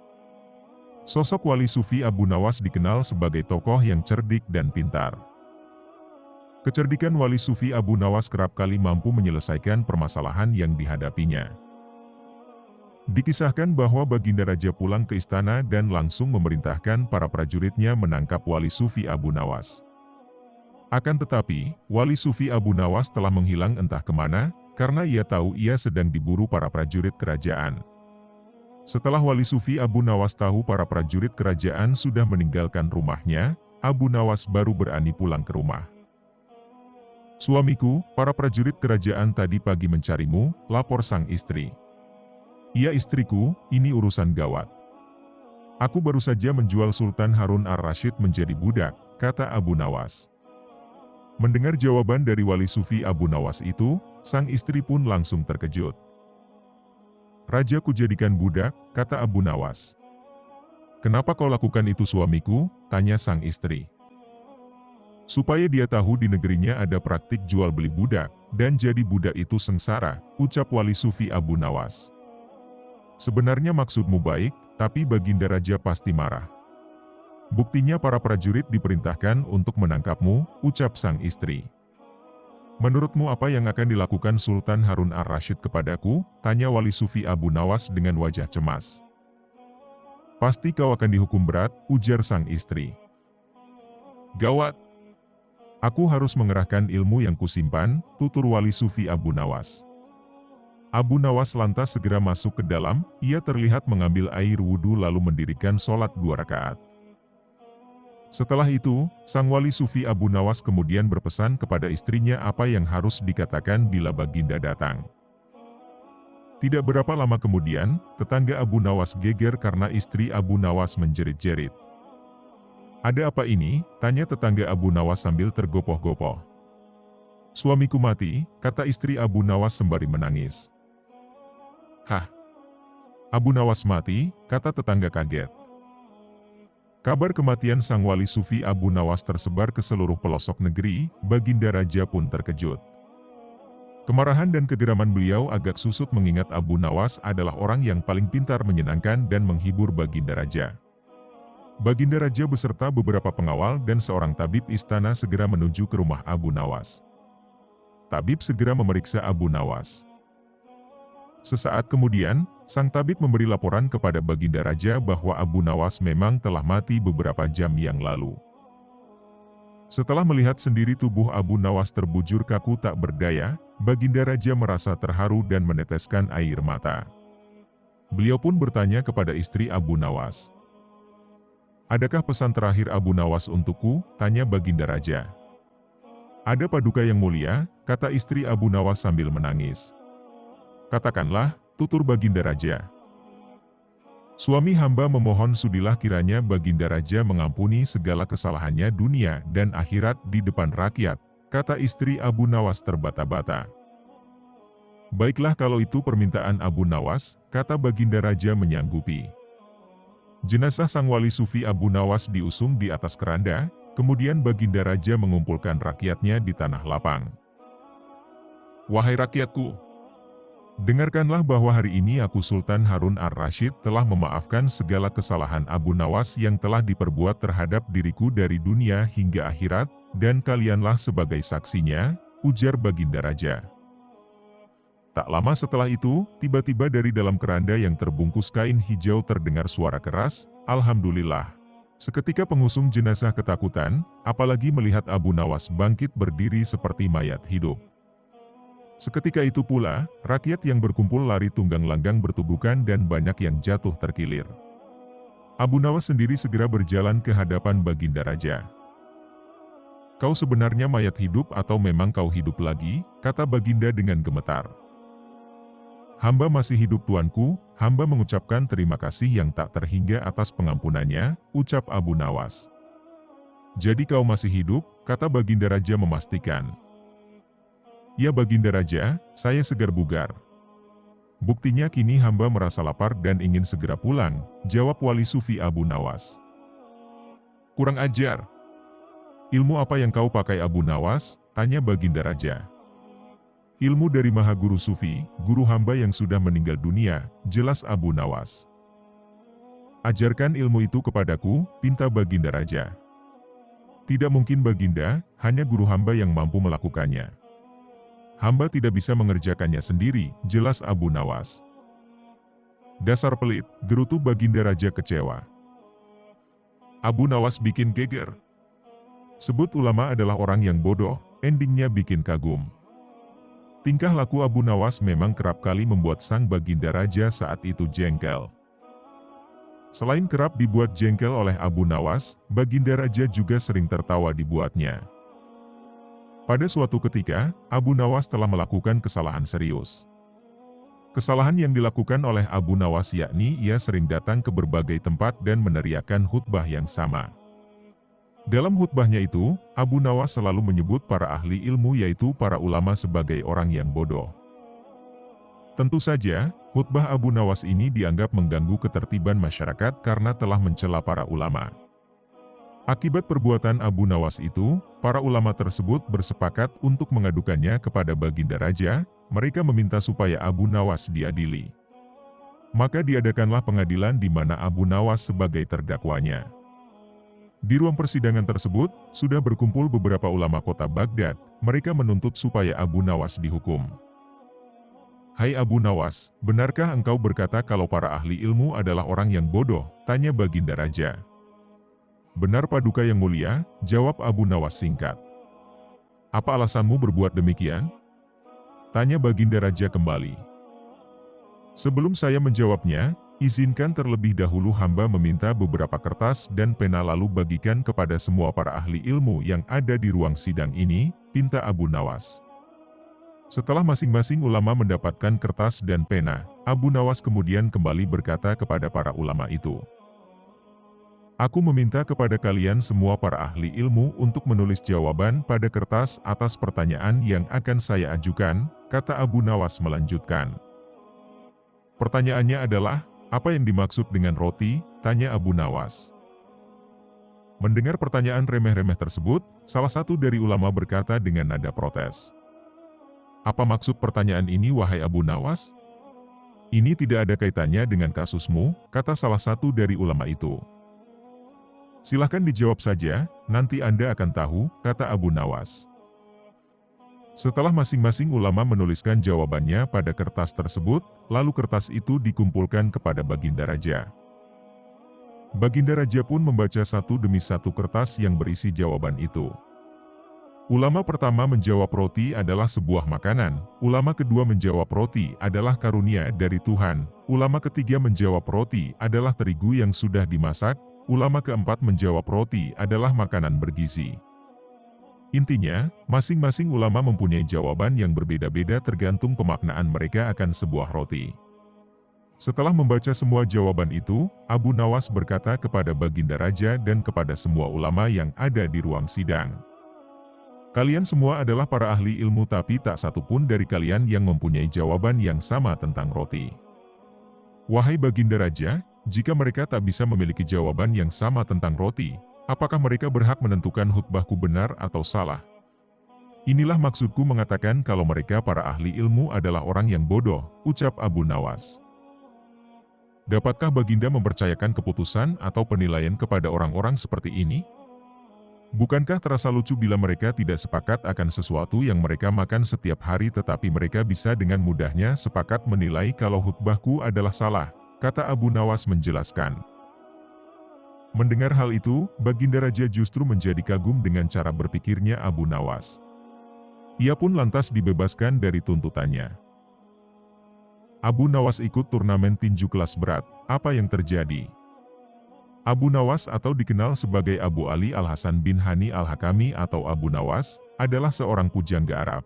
Sosok wali sufi Abu Nawas dikenal sebagai tokoh yang cerdik dan pintar. Kecerdikan wali sufi Abu Nawas kerap kali mampu menyelesaikan permasalahan yang dihadapinya. Dikisahkan bahwa Baginda Raja pulang ke istana dan langsung memerintahkan para prajuritnya menangkap wali sufi Abu Nawas. Akan tetapi, wali sufi Abu Nawas telah menghilang entah kemana, karena ia tahu ia sedang diburu para prajurit kerajaan. Setelah wali sufi Abu Nawas tahu para prajurit kerajaan sudah meninggalkan rumahnya, Abu Nawas baru berani pulang ke rumah. "Suamiku, para prajurit kerajaan tadi pagi mencarimu," lapor sang istri. "Iya istriku, ini urusan gawat. Aku baru saja menjual Sultan Harun ar-Rasyid menjadi budak," kata Abu Nawas. Mendengar jawaban dari wali sufi Abu Nawas itu, sang istri pun langsung terkejut. "Raja kujadikan budak," kata Abu Nawas. "Kenapa kau lakukan itu suamiku?" tanya sang istri. Supaya dia tahu di negerinya ada praktik jual beli budak, dan jadi budak itu sengsara, ucap Wali Sufi Abu Nawas. Sebenarnya maksudmu baik, tapi Baginda Raja pasti marah. Buktinya para prajurit diperintahkan untuk menangkapmu, ucap sang istri. Menurutmu apa yang akan dilakukan Sultan Harun ar-Rasyid kepadaku? Tanya Wali Sufi Abu Nawas dengan wajah cemas. Pasti kau akan dihukum berat, ujar sang istri. Gawat! Aku harus mengerahkan ilmu yang kusimpan, tutur Wali Sufi Abu Nawas. Abu Nawas lantas segera masuk ke dalam, ia terlihat mengambil air wudhu lalu mendirikan sholat 2 rakaat. Setelah itu, sang Wali Sufi Abu Nawas kemudian berpesan kepada istrinya apa yang harus dikatakan bila Baginda datang. Tidak berapa lama kemudian, tetangga Abu Nawas geger karena istri Abu Nawas menjerit-jerit. Ada apa ini? Tanya tetangga Abu Nawas sambil tergopoh-gopoh. Suamiku mati, kata istri Abu Nawas sembari menangis. Hah? Abu Nawas mati, kata tetangga kaget. Kabar kematian sang Wali Sufi Abu Nawas tersebar ke seluruh pelosok negeri, Baginda Raja pun terkejut. Kemarahan dan kegeraman beliau agak susut mengingat Abu Nawas adalah orang yang paling pintar menyenangkan dan menghibur Baginda Raja. Baginda Raja beserta beberapa pengawal dan seorang tabib istana segera menuju ke rumah Abu Nawas. Tabib segera memeriksa Abu Nawas. Sesaat kemudian, sang tabib memberi laporan kepada Baginda Raja bahwa Abu Nawas memang telah mati beberapa jam yang lalu. Setelah melihat sendiri tubuh Abu Nawas terbujur kaku tak berdaya, Baginda Raja merasa terharu dan meneteskan air mata. Beliau pun bertanya kepada istri Abu Nawas. Adakah pesan terakhir Abu Nawas untukku? Tanya Baginda Raja. Ada paduka yang mulia, kata istri Abu Nawas sambil menangis. Katakanlah, tutur Baginda Raja. Suami hamba memohon sudilah kiranya Baginda Raja mengampuni segala kesalahannya dunia dan akhirat di depan rakyat, kata istri Abu Nawas terbata-bata. Baiklah kalau itu permintaan Abu Nawas, kata Baginda Raja menyanggupi. Jenazah sang Wali Sufi Abu Nawas diusung di atas keranda, kemudian Baginda Raja mengumpulkan rakyatnya di tanah lapang. Wahai rakyatku! Dengarkanlah bahwa hari ini aku Sultan Harun ar-Rasyid telah memaafkan segala kesalahan Abu Nawas yang telah diperbuat terhadap diriku dari dunia hingga akhirat, dan kalianlah sebagai saksinya, ujar Baginda Raja. Tak lama setelah itu, tiba-tiba dari dalam keranda yang terbungkus kain hijau terdengar suara keras, Alhamdulillah. Seketika pengusung jenazah ketakutan, apalagi melihat Abu Nawas bangkit berdiri seperti mayat hidup. Seketika itu pula, rakyat yang berkumpul lari tunggang langgang bertubuhkan dan banyak yang jatuh terkilir. Abu Nawas sendiri segera berjalan ke hadapan Baginda Raja. Kau sebenarnya mayat hidup atau memang kau hidup lagi? Kata Baginda dengan gemetar. Hamba masih hidup tuanku, hamba mengucapkan terima kasih yang tak terhingga atas pengampunannya, ucap Abu Nawas. Jadi kau masih hidup, kata Baginda Raja memastikan. Ya Baginda Raja, saya segar bugar. Buktinya kini hamba merasa lapar dan ingin segera pulang, jawab Wali Sufi Abu Nawas. Kurang ajar. Ilmu apa yang kau pakai Abu Nawas? Tanya Baginda Raja. Ilmu dari Maha Guru Sufi, guru hamba yang sudah meninggal dunia, jelas Abu Nawas. Ajarkan ilmu itu kepadaku, pinta Baginda Raja. Tidak mungkin Baginda, hanya guru hamba yang mampu melakukannya. Hamba tidak bisa mengerjakannya sendiri, jelas Abu Nawas. Dasar pelit, gerutu Baginda Raja kecewa. Abu Nawas bikin geger. Sebut ulama adalah orang yang bodoh, endingnya bikin kagum. Tingkah laku Abu Nawas memang kerap kali membuat sang Baginda Raja saat itu jengkel. Selain kerap dibuat jengkel oleh Abu Nawas, Baginda Raja juga sering tertawa dibuatnya. Pada suatu ketika, Abu Nawas telah melakukan kesalahan serius. Kesalahan yang dilakukan oleh Abu Nawas yakni ia sering datang ke berbagai tempat dan meneriakkan khutbah yang sama. Dalam khutbahnya itu, Abu Nawas selalu menyebut para ahli ilmu yaitu para ulama sebagai orang yang bodoh. Tentu saja, khutbah Abu Nawas ini dianggap mengganggu ketertiban masyarakat karena telah mencela para ulama. Akibat perbuatan Abu Nawas itu, para ulama tersebut bersepakat untuk mengadukannya kepada Baginda Raja. Mereka meminta supaya Abu Nawas diadili. Maka diadakanlah pengadilan di mana Abu Nawas sebagai terdakwanya. Di ruang persidangan tersebut, sudah berkumpul beberapa ulama kota Baghdad. Mereka menuntut supaya Abu Nawas dihukum. "Hai Abu Nawas, benarkah engkau berkata kalau para ahli ilmu adalah orang yang bodoh?" tanya Baginda Raja. "Benar Paduka yang mulia," jawab Abu Nawas singkat. "Apa alasanmu berbuat demikian?" tanya Baginda Raja kembali. "Sebelum saya menjawabnya, izinkan terlebih dahulu hamba meminta beberapa kertas dan pena lalu bagikan kepada semua para ahli ilmu yang ada di ruang sidang ini," pinta Abu Nawas. Setelah masing-masing ulama mendapatkan kertas dan pena, Abu Nawas kemudian kembali berkata kepada para ulama itu, "Aku meminta kepada kalian semua para ahli ilmu untuk menulis jawaban pada kertas atas pertanyaan yang akan saya ajukan," kata Abu Nawas melanjutkan. "Pertanyaannya adalah, apa yang dimaksud dengan roti?" tanya Abu Nawas. Mendengar pertanyaan remeh-remeh tersebut, salah satu dari ulama berkata dengan nada protes, "Apa maksud pertanyaan ini wahai Abu Nawas? Ini tidak ada kaitannya dengan kasusmu," kata salah satu dari ulama itu. "Silahkan dijawab saja, nanti Anda akan tahu," kata Abu Nawas. Setelah masing-masing ulama menuliskan jawabannya pada kertas tersebut, lalu kertas itu dikumpulkan kepada Baginda Raja. Baginda Raja pun membaca satu demi satu kertas yang berisi jawaban itu. Ulama pertama menjawab roti adalah sebuah makanan, ulama kedua menjawab roti adalah karunia dari Tuhan, ulama ketiga menjawab roti adalah terigu yang sudah dimasak, ulama keempat menjawab roti adalah makanan bergizi. Intinya, masing-masing ulama mempunyai jawaban yang berbeda-beda tergantung pemaknaan mereka akan sebuah roti. Setelah membaca semua jawaban itu, Abu Nawas berkata kepada Baginda Raja dan kepada semua ulama yang ada di ruang sidang, "Kalian semua adalah para ahli ilmu tapi tak satu pun dari kalian yang mempunyai jawaban yang sama tentang roti. Wahai Baginda Raja, jika mereka tak bisa memiliki jawaban yang sama tentang roti, apakah mereka berhak menentukan khutbahku benar atau salah? Inilah maksudku mengatakan kalau mereka para ahli ilmu adalah orang yang bodoh," ucap Abu Nawas. Dapatkah Baginda mempercayakan keputusan atau penilaian kepada orang-orang seperti ini? Bukankah terasa lucu bila mereka tidak sepakat akan sesuatu yang mereka makan setiap hari tetapi mereka bisa dengan mudahnya sepakat menilai kalau khutbahku adalah salah, kata Abu Nawas menjelaskan. Mendengar hal itu, Baginda Raja justru menjadi kagum dengan cara berpikirnya Abu Nawas. Ia pun lantas dibebaskan dari tuntutannya. Abu Nawas ikut turnamen tinju kelas berat. Apa yang terjadi? Abu Nawas atau dikenal sebagai Abu Ali Al-Hasan bin Hani Al-Hakami atau Abu Nawas, adalah seorang pujangga Arab.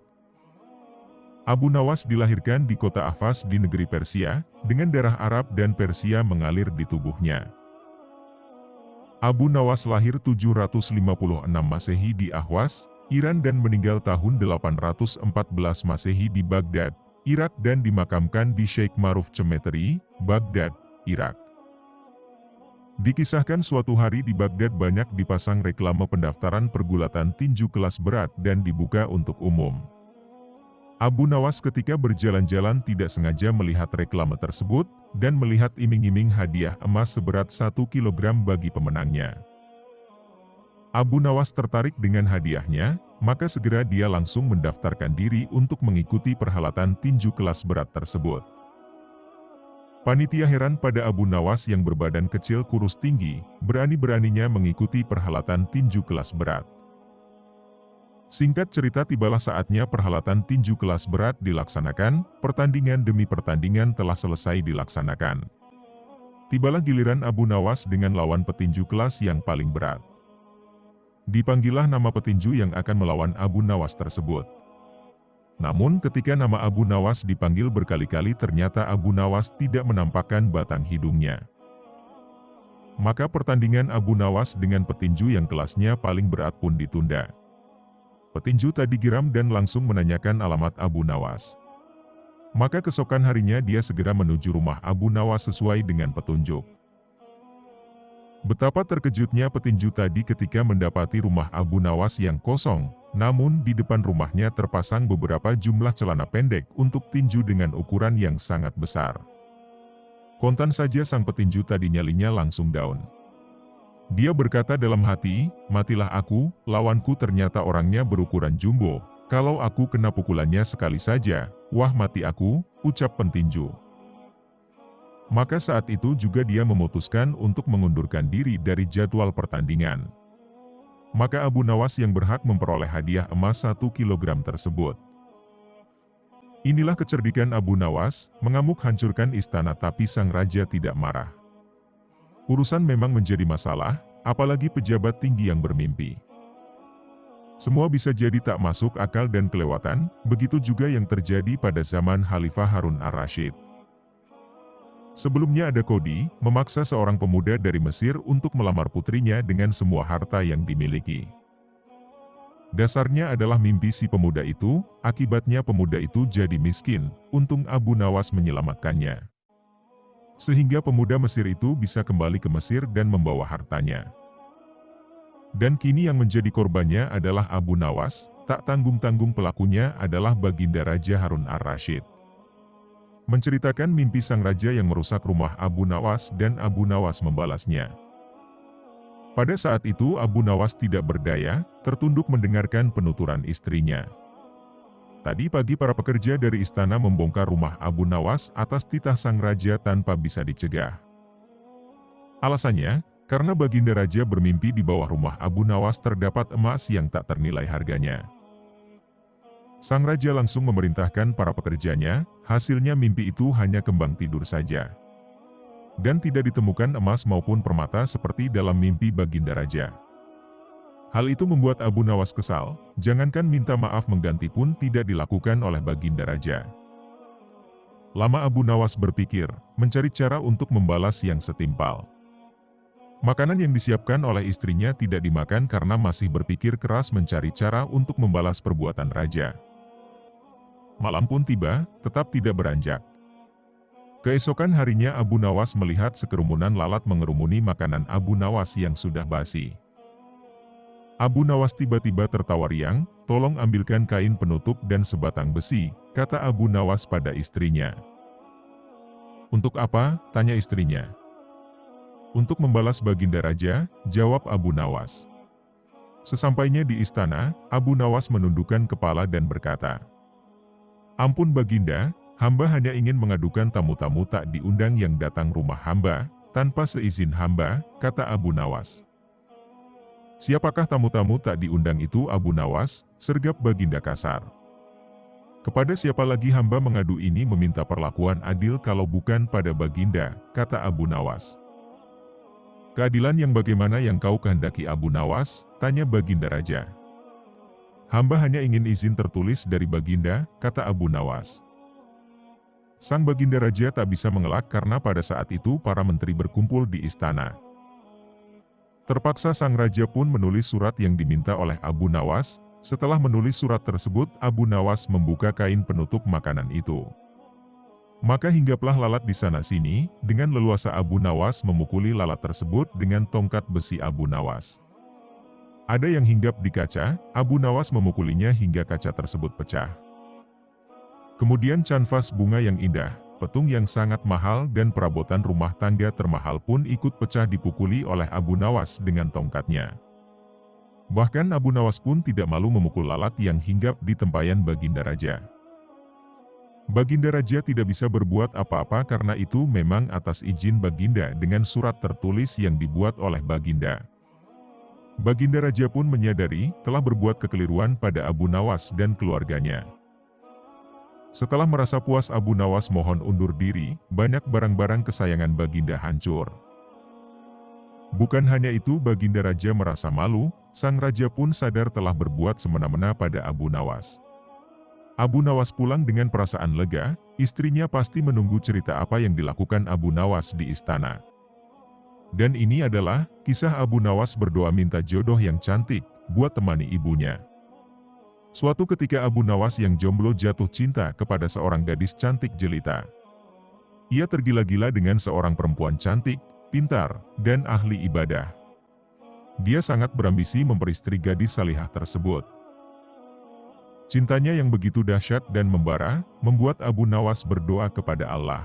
Abu Nawas dilahirkan di kota Ahvaz di negeri Persia, dengan darah Arab dan Persia mengalir di tubuhnya. Abu Nawas lahir 756 Masehi di Ahvaz, Iran dan meninggal tahun 814 Masehi di Baghdad, Irak dan dimakamkan di Sheikh Maruf Cemetery, Baghdad, Irak. Dikisahkan suatu hari di Baghdad banyak dipasang reklame pendaftaran pergulatan tinju kelas berat dan dibuka untuk umum. Abu Nawas ketika berjalan-jalan tidak sengaja melihat reklame tersebut, dan melihat iming-iming hadiah emas seberat 1 kilogram bagi pemenangnya. Abu Nawas tertarik dengan hadiahnya, maka segera dia langsung mendaftarkan diri untuk mengikuti perhelatan tinju kelas berat tersebut. Panitia heran pada Abu Nawas yang berbadan kecil kurus tinggi, berani-beraninya mengikuti perhelatan tinju kelas berat. Singkat cerita tibalah saatnya perhelatan tinju kelas berat dilaksanakan, pertandingan demi pertandingan telah selesai dilaksanakan. Tibalah giliran Abu Nawas dengan lawan petinju kelas yang paling berat. Dipanggillah nama petinju yang akan melawan Abu Nawas tersebut. Namun ketika nama Abu Nawas dipanggil berkali-kali ternyata Abu Nawas tidak menampakkan batang hidungnya. Maka pertandingan Abu Nawas dengan petinju yang kelasnya paling berat pun ditunda. Petinju tadi geram dan langsung menanyakan alamat Abu Nawas. Maka keesokan harinya dia segera menuju rumah Abu Nawas sesuai dengan petunjuk. Betapa terkejutnya petinju tadi ketika mendapati rumah Abu Nawas yang kosong, namun di depan rumahnya terpasang beberapa jumlah celana pendek untuk tinju dengan ukuran yang sangat besar. Kontan saja sang petinju tadi nyalinya langsung down. Dia berkata dalam hati, matilah aku, lawanku ternyata orangnya berukuran jumbo, kalau aku kena pukulannya sekali saja, wah mati aku, ucap petinju. Maka saat itu juga dia memutuskan untuk mengundurkan diri dari jadwal pertandingan. Maka Abu Nawas yang berhak memperoleh hadiah emas 1 kilogram tersebut. Inilah kecerdikan Abu Nawas, mengamuk hancurkan istana tapi sang raja tidak marah. Urusan memang menjadi masalah, apalagi pejabat tinggi yang bermimpi. Semua bisa jadi tak masuk akal dan kelewatan, begitu juga yang terjadi pada zaman Khalifah Harun ar-Rasyid. Sebelumnya ada Kodi, memaksa seorang pemuda dari Mesir untuk melamar putrinya dengan semua harta yang dimiliki. Dasarnya adalah mimpi si pemuda itu, akibatnya pemuda itu jadi miskin, untung Abu Nawas menyelamatkannya. Sehingga pemuda Mesir itu bisa kembali ke Mesir dan membawa hartanya. Dan kini yang menjadi korbannya adalah Abu Nawas, tak tanggung-tanggung pelakunya adalah Baginda Raja Harun ar-Rasyid. Menceritakan mimpi sang raja yang merusak rumah Abu Nawas dan Abu Nawas membalasnya. Pada saat itu Abu Nawas tidak berdaya, tertunduk mendengarkan penuturan istrinya. Tadi pagi para pekerja dari istana membongkar rumah Abu Nawas atas titah sang raja tanpa bisa dicegah. Alasannya, karena Baginda Raja bermimpi di bawah rumah Abu Nawas terdapat emas yang tak ternilai harganya. Sang raja langsung memerintahkan para pekerjanya, hasilnya mimpi itu hanya kembang tidur saja. Dan tidak ditemukan emas maupun permata seperti dalam mimpi Baginda Raja. Hal itu membuat Abu Nawas kesal, jangankan minta maaf mengganti pun tidak dilakukan oleh Baginda Raja. Lama Abu Nawas berpikir, mencari cara untuk membalas yang setimpal. Makanan yang disiapkan oleh istrinya tidak dimakan karena masih berpikir keras mencari cara untuk membalas perbuatan raja. Malam pun tiba, tetap tidak beranjak. Keesokan harinya Abu Nawas melihat sekerumunan lalat mengerumuni makanan Abu Nawas yang sudah basi. Abu Nawas tiba-tiba tertawa riang, tolong ambilkan kain penutup dan sebatang besi, kata Abu Nawas pada istrinya. Untuk apa? Tanya istrinya. Untuk membalas Baginda Raja, jawab Abu Nawas. Sesampainya di istana, Abu Nawas menundukkan kepala dan berkata, Ampun Baginda, hamba hanya ingin mengadukan tamu-tamu tak diundang yang datang rumah hamba, tanpa seizin hamba, kata Abu Nawas. Siapakah tamu-tamu tak diundang itu Abu Nawas, sergap Baginda kasar. Kepada siapa lagi hamba mengadu ini meminta perlakuan adil kalau bukan pada Baginda, kata Abu Nawas. Keadilan yang bagaimana yang kau kehendaki Abu Nawas, tanya Baginda Raja. Hamba hanya ingin izin tertulis dari Baginda, kata Abu Nawas. Sang Baginda Raja tak bisa mengelak karena pada saat itu para menteri berkumpul di istana. Terpaksa sang raja pun menulis surat yang diminta oleh Abu Nawas. Setelah menulis surat tersebut, Abu Nawas membuka kain penutup makanan itu. Maka hinggaplah lalat di sana-sini, dengan leluasa Abu Nawas memukuli lalat tersebut dengan tongkat besi Abu Nawas. Ada yang hinggap di kaca, Abu Nawas memukulinya hingga kaca tersebut pecah. Kemudian canvas bunga yang indah, petung yang sangat mahal dan perabotan rumah tangga termahal pun ikut pecah dipukuli oleh Abu Nawas dengan tongkatnya. Bahkan Abu Nawas pun tidak malu memukul lalat yang hinggap di tempayan Baginda Raja. Baginda Raja tidak bisa berbuat apa-apa karena itu memang atas izin Baginda dengan surat tertulis yang dibuat oleh Baginda. Baginda Raja pun menyadari telah berbuat kekeliruan pada Abu Nawas dan keluarganya. Setelah merasa puas Abu Nawas mohon undur diri, banyak barang-barang kesayangan Baginda hancur. Bukan hanya itu Baginda Raja merasa malu, sang raja pun sadar telah berbuat semena-mena pada Abu Nawas. Abu Nawas pulang dengan perasaan lega, istrinya pasti menunggu cerita apa yang dilakukan Abu Nawas di istana. Dan ini adalah kisah Abu Nawas berdoa minta jodoh yang cantik, buat temani ibunya. Suatu ketika Abu Nawas yang jomblo jatuh cinta kepada seorang gadis cantik jelita. Ia tergila-gila dengan seorang perempuan cantik, pintar, dan ahli ibadah. Dia sangat berambisi memperistri gadis salihah tersebut. Cintanya yang begitu dahsyat dan membara, membuat Abu Nawas berdoa kepada Allah.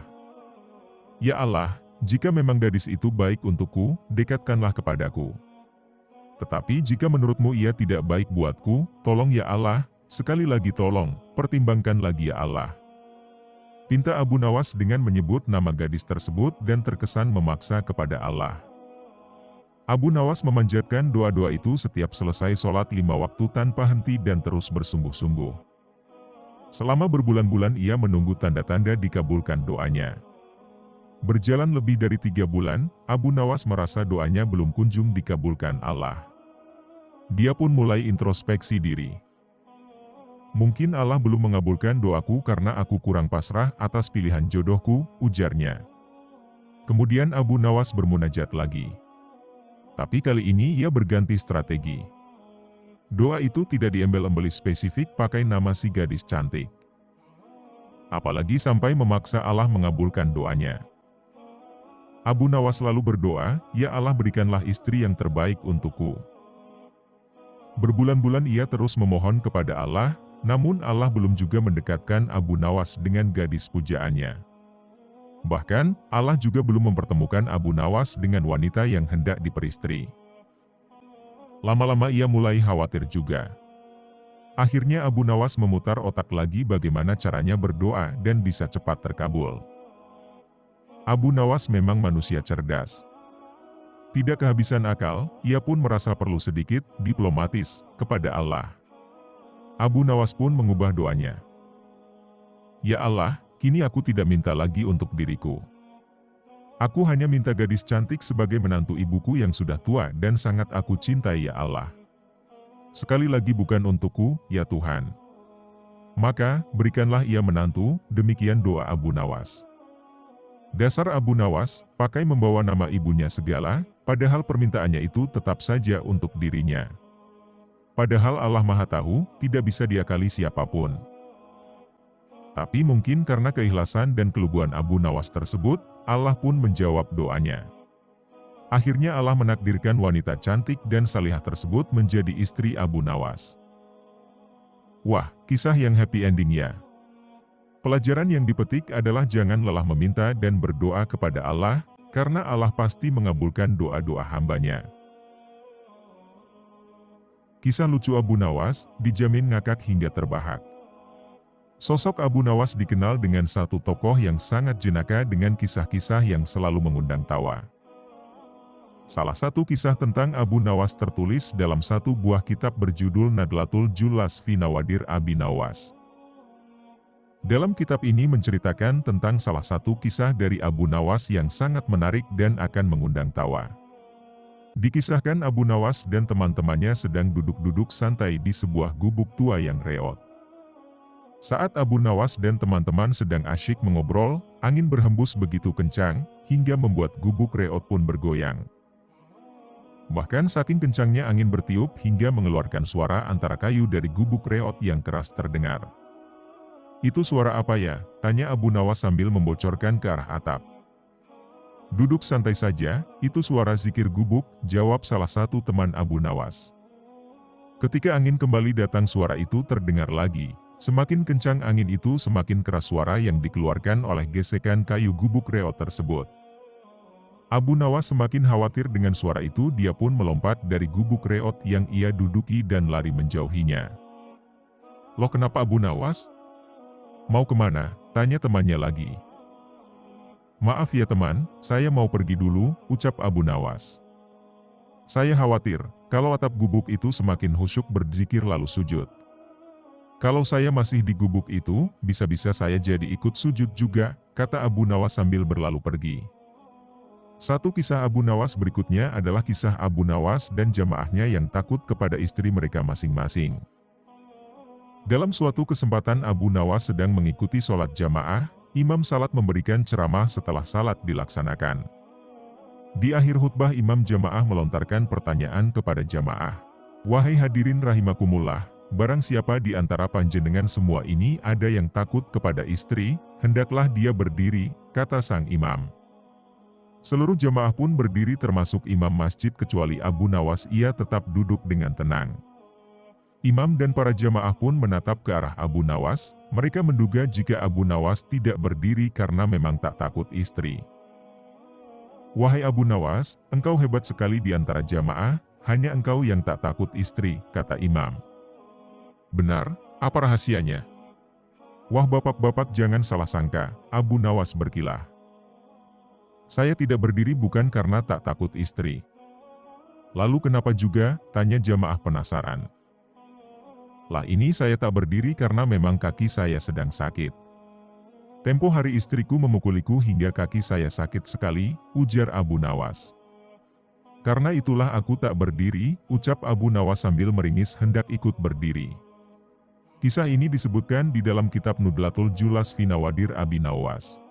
Ya Allah, jika memang gadis itu baik untukku, dekatkanlah kepadaku. Tetapi jika menurutmu ia tidak baik buatku, tolong ya Allah, sekali lagi tolong, pertimbangkan lagi ya Allah. Pinta Abu Nawas dengan menyebut nama gadis tersebut dan terkesan memaksa kepada Allah. Abu Nawas memanjatkan doa-doa itu setiap selesai sholat 5 waktu tanpa henti dan terus bersungguh-sungguh. Selama berbulan-bulan ia menunggu tanda-tanda dikabulkan doanya. Berjalan lebih dari 3 bulan, Abu Nawas merasa doanya belum kunjung dikabulkan Allah. Dia pun mulai introspeksi diri. Mungkin Allah belum mengabulkan doaku karena aku kurang pasrah atas pilihan jodohku, ujarnya. Kemudian Abu Nawas bermunajat lagi. Tapi kali ini ia berganti strategi. Doa itu tidak diembel-embeli spesifik pakai nama si gadis cantik. Apalagi sampai memaksa Allah mengabulkan doanya. Abu Nawas lalu berdoa, "Ya Allah, berikanlah istri yang terbaik untukku." Berbulan-bulan ia terus memohon kepada Allah, namun Allah belum juga mendekatkan Abu Nawas dengan gadis pujaannya. Bahkan, Allah juga belum mempertemukan Abu Nawas dengan wanita yang hendak diperistri. Lama-lama ia mulai khawatir juga. Akhirnya Abu Nawas memutar otak lagi bagaimana caranya berdoa dan bisa cepat terkabul. Abu Nawas memang manusia cerdas. Tidak kehabisan akal, ia pun merasa perlu sedikit diplomatis kepada Allah. Abu Nawas pun mengubah doanya. Ya Allah, kini aku tidak minta lagi untuk diriku. Aku hanya minta gadis cantik sebagai menantu ibuku yang sudah tua dan sangat aku cintai ya Allah. Sekali lagi bukan untukku, ya Tuhan. Maka, berikanlah ia menantu, demikian doa Abu Nawas. Dasar Abu Nawas, pakai membawa nama ibunya segala, padahal permintaannya itu tetap saja untuk dirinya. Padahal Allah Maha Tahu, tidak bisa diakali siapapun. Tapi mungkin karena keikhlasan dan keluguan Abu Nawas tersebut, Allah pun menjawab doanya. Akhirnya Allah menakdirkan wanita cantik dan salihah tersebut menjadi istri Abu Nawas. Wah, kisah yang happy ending ya. Pelajaran yang dipetik adalah jangan lelah meminta dan berdoa kepada Allah, karena Allah pasti mengabulkan doa-doa hambanya. Kisah lucu Abu Nawas, dijamin ngakak hingga terbahak. Sosok Abu Nawas dikenal dengan satu tokoh yang sangat jenaka dengan kisah-kisah yang selalu mengundang tawa. Salah satu kisah tentang Abu Nawas tertulis dalam satu buah kitab berjudul Nadlatul Julas fi Nawadir Abi Nawas. Dalam kitab ini menceritakan tentang salah satu kisah dari Abu Nawas yang sangat menarik dan akan mengundang tawa. Dikisahkan Abu Nawas dan teman-temannya sedang duduk-duduk santai di sebuah gubuk tua yang reot. Saat Abu Nawas dan teman-teman sedang asyik mengobrol, angin berhembus begitu kencang, hingga membuat gubuk reot pun bergoyang. Bahkan saking kencangnya angin bertiup hingga mengeluarkan suara antara kayu dari gubuk reot yang keras terdengar. "Itu suara apa ya?" tanya Abu Nawas sambil membocorkan ke arah atap. "Duduk santai saja, itu suara zikir gubuk," jawab salah satu teman Abu Nawas. Ketika angin kembali datang suara itu terdengar lagi. Semakin kencang angin itu semakin keras suara yang dikeluarkan oleh gesekan kayu gubuk reot tersebut. Abu Nawas semakin khawatir dengan suara itu, dia pun melompat dari gubuk reot yang ia duduki dan lari menjauhinya. "Loh, kenapa Abu Nawas? Mau kemana?" tanya temannya lagi. "Maaf ya teman, saya mau pergi dulu," ucap Abu Nawas. "Saya khawatir, kalau atap gubuk itu semakin khusyuk berzikir lalu sujud. Kalau saya masih di gubuk itu, bisa-bisa saya jadi ikut sujud juga," kata Abu Nawas sambil berlalu pergi. Satu kisah Abu Nawas berikutnya adalah kisah Abu Nawas dan jamaahnya yang takut kepada istri mereka masing-masing. Dalam suatu kesempatan Abu Nawas sedang mengikuti sholat jamaah, imam salat memberikan ceramah setelah salat dilaksanakan. Di akhir khutbah imam jamaah melontarkan pertanyaan kepada jamaah. "Wahai hadirin rahimakumullah, barang siapa di antara panjenengan semua ini ada yang takut kepada istri, hendaklah dia berdiri," kata sang imam. Seluruh jamaah pun berdiri termasuk imam masjid kecuali Abu Nawas, ia tetap duduk dengan tenang. Imam dan para jamaah pun menatap ke arah Abu Nawas, mereka menduga jika Abu Nawas tidak berdiri karena memang tak takut istri. "Wahai Abu Nawas, engkau hebat sekali di antara jamaah, hanya engkau yang tak takut istri," kata imam. "Benar, apa rahasianya?" "Wah bapak-bapak jangan salah sangka," Abu Nawas berkilah. "Saya tidak berdiri bukan karena tak takut istri." "Lalu kenapa juga?" tanya jamaah penasaran. "Lah ini saya tak berdiri karena memang kaki saya sedang sakit. Tempo hari istriku memukuliku hingga kaki saya sakit sekali," ujar Abu Nawas. "Karena itulah aku tak berdiri," ucap Abu Nawas sambil meringis hendak ikut berdiri. Kisah ini disebutkan di dalam kitab Nudlatul Julas fi Nawadir Abi Nawas.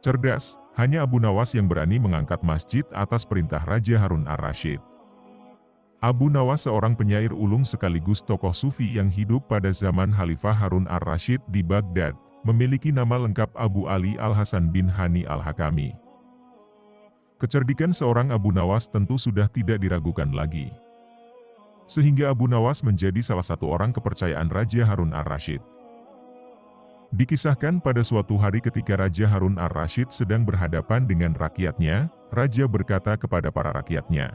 Cerdas, hanya Abu Nawas yang berani mengangkat masjid atas perintah Raja Harun ar-Rasyid. Abu Nawas seorang penyair ulung sekaligus tokoh sufi yang hidup pada zaman Khalifah Harun ar-Rasyid di Baghdad, memiliki nama lengkap Abu Ali al-Hasan bin Hani al-Hakami. Kecerdikan seorang Abu Nawas tentu sudah tidak diragukan lagi. Sehingga Abu Nawas menjadi salah satu orang kepercayaan Raja Harun ar-Rasyid. Dikisahkan pada suatu hari ketika Raja Harun ar-Rasyid sedang berhadapan dengan rakyatnya, Raja berkata kepada para rakyatnya,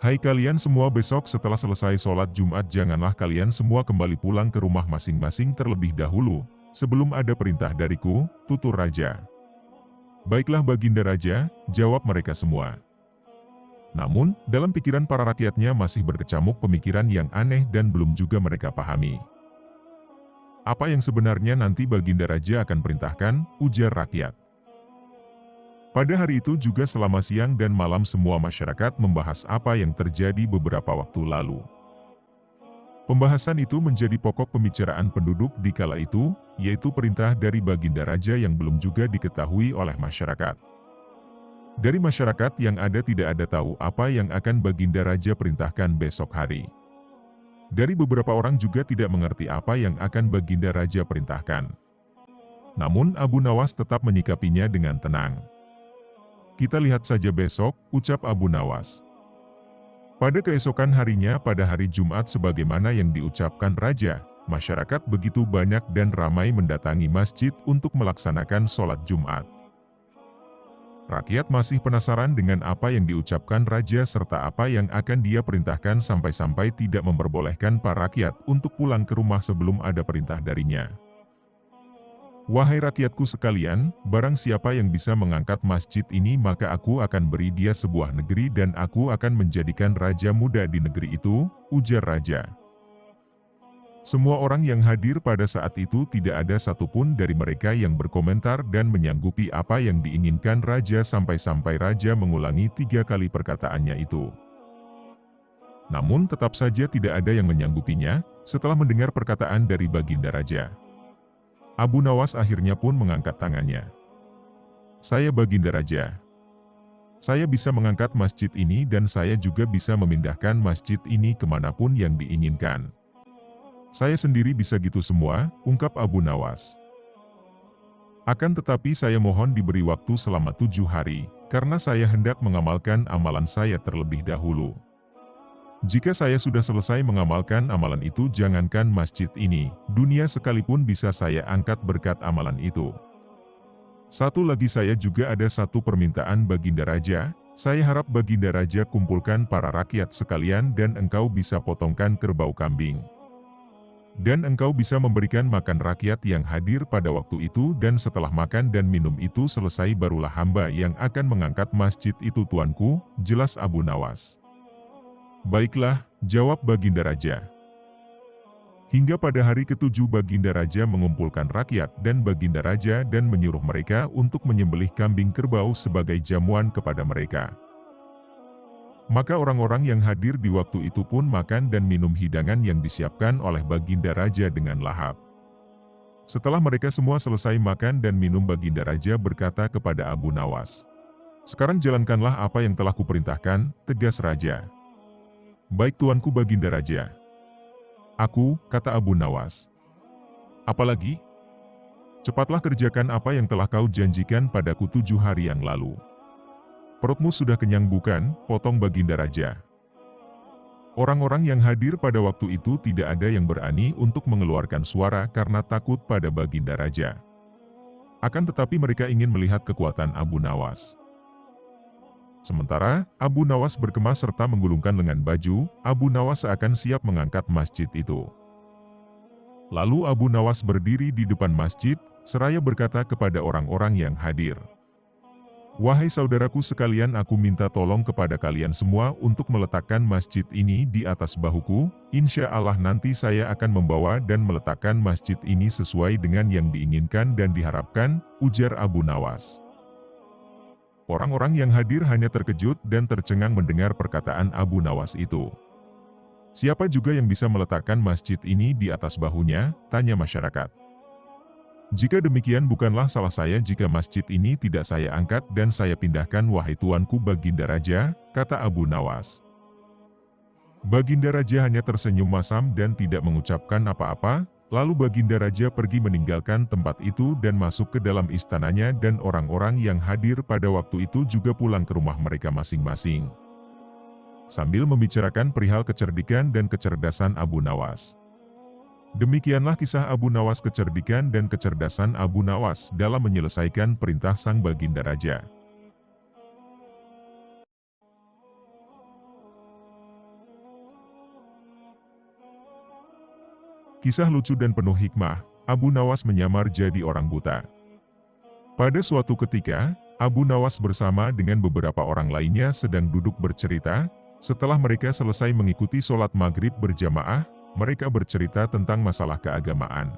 "Hai kalian semua, besok setelah selesai sholat Jumat janganlah kalian semua kembali pulang ke rumah masing-masing terlebih dahulu, sebelum ada perintah dariku," tutur Raja. "Baiklah Baginda Raja," jawab mereka semua. Namun, dalam pikiran para rakyatnya masih berkecamuk pemikiran yang aneh dan belum juga mereka pahami. "Apa yang sebenarnya nanti Baginda Raja akan perintahkan?" ujar rakyat. Pada hari itu juga selama siang dan malam semua masyarakat membahas apa yang terjadi beberapa waktu lalu. Pembahasan itu menjadi pokok pembicaraan penduduk di kala itu, yaitu perintah dari Baginda Raja yang belum juga diketahui oleh masyarakat. Dari masyarakat yang ada tidak ada tahu apa yang akan Baginda Raja perintahkan besok hari. Dari beberapa orang juga tidak mengerti apa yang akan Baginda Raja perintahkan. Namun Abu Nawas tetap menyikapinya dengan tenang. "Kita lihat saja besok," ucap Abu Nawas. Pada keesokan harinya pada hari Jumat sebagaimana yang diucapkan Raja, masyarakat begitu banyak dan ramai mendatangi masjid untuk melaksanakan sholat Jumat. Rakyat masih penasaran dengan apa yang diucapkan Raja serta apa yang akan dia perintahkan sampai-sampai tidak memperbolehkan para rakyat untuk pulang ke rumah sebelum ada perintah darinya. "Wahai rakyatku sekalian, barang siapa yang bisa mengangkat masjid ini maka aku akan beri dia sebuah negeri dan aku akan menjadikan raja muda di negeri itu," ujar Raja. Semua orang yang hadir pada saat itu tidak ada satupun dari mereka yang berkomentar dan menyanggupi apa yang diinginkan Raja sampai-sampai Raja mengulangi 3 kali perkataannya itu. Namun tetap saja tidak ada yang menyanggupinya, setelah mendengar perkataan dari Baginda Raja. Abu Nawas akhirnya pun mengangkat tangannya. "Saya Baginda Raja. Saya bisa mengangkat masjid ini dan saya juga bisa memindahkan masjid ini kemanapun yang diinginkan. Saya sendiri bisa gitu semua," ungkap Abu Nawas. "Akan tetapi saya mohon diberi waktu selama 7 hari, karena saya hendak mengamalkan amalan saya terlebih dahulu. Jika saya sudah selesai mengamalkan amalan itu jangankan masjid ini, dunia sekalipun bisa saya angkat berkat amalan itu. Satu lagi saya juga ada satu permintaan Baginda Raja, saya harap Baginda Raja kumpulkan para rakyat sekalian dan engkau bisa potongkan kerbau kambing. Dan engkau bisa memberikan makan rakyat yang hadir pada waktu itu dan setelah makan dan minum itu selesai barulah hamba yang akan mengangkat masjid itu tuanku," jelas Abu Nawas. "Baiklah," jawab Baginda Raja. Hingga pada hari ke-7 Baginda Raja mengumpulkan rakyat dan Baginda Raja dan menyuruh mereka untuk menyembelih kambing kerbau sebagai jamuan kepada mereka. Maka orang-orang yang hadir di waktu itu pun makan dan minum hidangan yang disiapkan oleh Baginda Raja dengan lahap. Setelah mereka semua selesai makan dan minum Baginda Raja berkata kepada Abu Nawas, "Sekarang jalankanlah apa yang telah kuperintahkan," tegas Raja. "Baik tuanku Baginda Raja." "Aku," kata Abu Nawas. "Apalagi?" Cepatlah kerjakan apa yang telah kau janjikan padaku 7 hari yang lalu. Perutmu sudah kenyang bukan, potong Baginda Raja. Orang-orang yang hadir pada waktu itu tidak ada yang berani untuk mengeluarkan suara karena takut pada Baginda Raja. Akan tetapi mereka ingin melihat kekuatan Abu Nawas. Sementara, Abu Nawas berkemas serta menggulungkan lengan baju, Abu Nawas seakan siap mengangkat masjid itu. Lalu Abu Nawas berdiri di depan masjid, seraya berkata kepada orang-orang yang hadir, "Wahai saudaraku sekalian, aku minta tolong kepada kalian semua untuk meletakkan masjid ini di atas bahuku. Insya Allah nanti saya akan membawa dan meletakkan masjid ini sesuai dengan yang diinginkan dan diharapkan," ujar Abu Nawas. Orang-orang yang hadir hanya terkejut dan tercengang mendengar perkataan Abu Nawas itu. "Siapa juga yang bisa meletakkan masjid ini di atas bahunya?" tanya masyarakat. "Jika demikian bukanlah salah saya jika masjid ini tidak saya angkat dan saya pindahkan, wahai tuanku Baginda Raja," kata Abu Nawas. Baginda Raja hanya tersenyum masam dan tidak mengucapkan apa-apa, lalu Baginda Raja pergi meninggalkan tempat itu dan masuk ke dalam istananya dan orang-orang yang hadir pada waktu itu juga pulang ke rumah mereka masing-masing. Sambil membicarakan perihal kecerdikan dan kecerdasan Abu Nawas. Demikianlah kisah Abu Nawas, kecerdikan dan kecerdasan Abu Nawas dalam menyelesaikan perintah sang Baginda Raja. Kisah lucu dan penuh hikmah, Abu Nawas menyamar jadi orang buta. Pada suatu ketika, Abu Nawas bersama dengan beberapa orang lainnya sedang duduk bercerita. Setelah mereka selesai mengikuti sholat maghrib berjamaah, mereka bercerita tentang masalah keagamaan.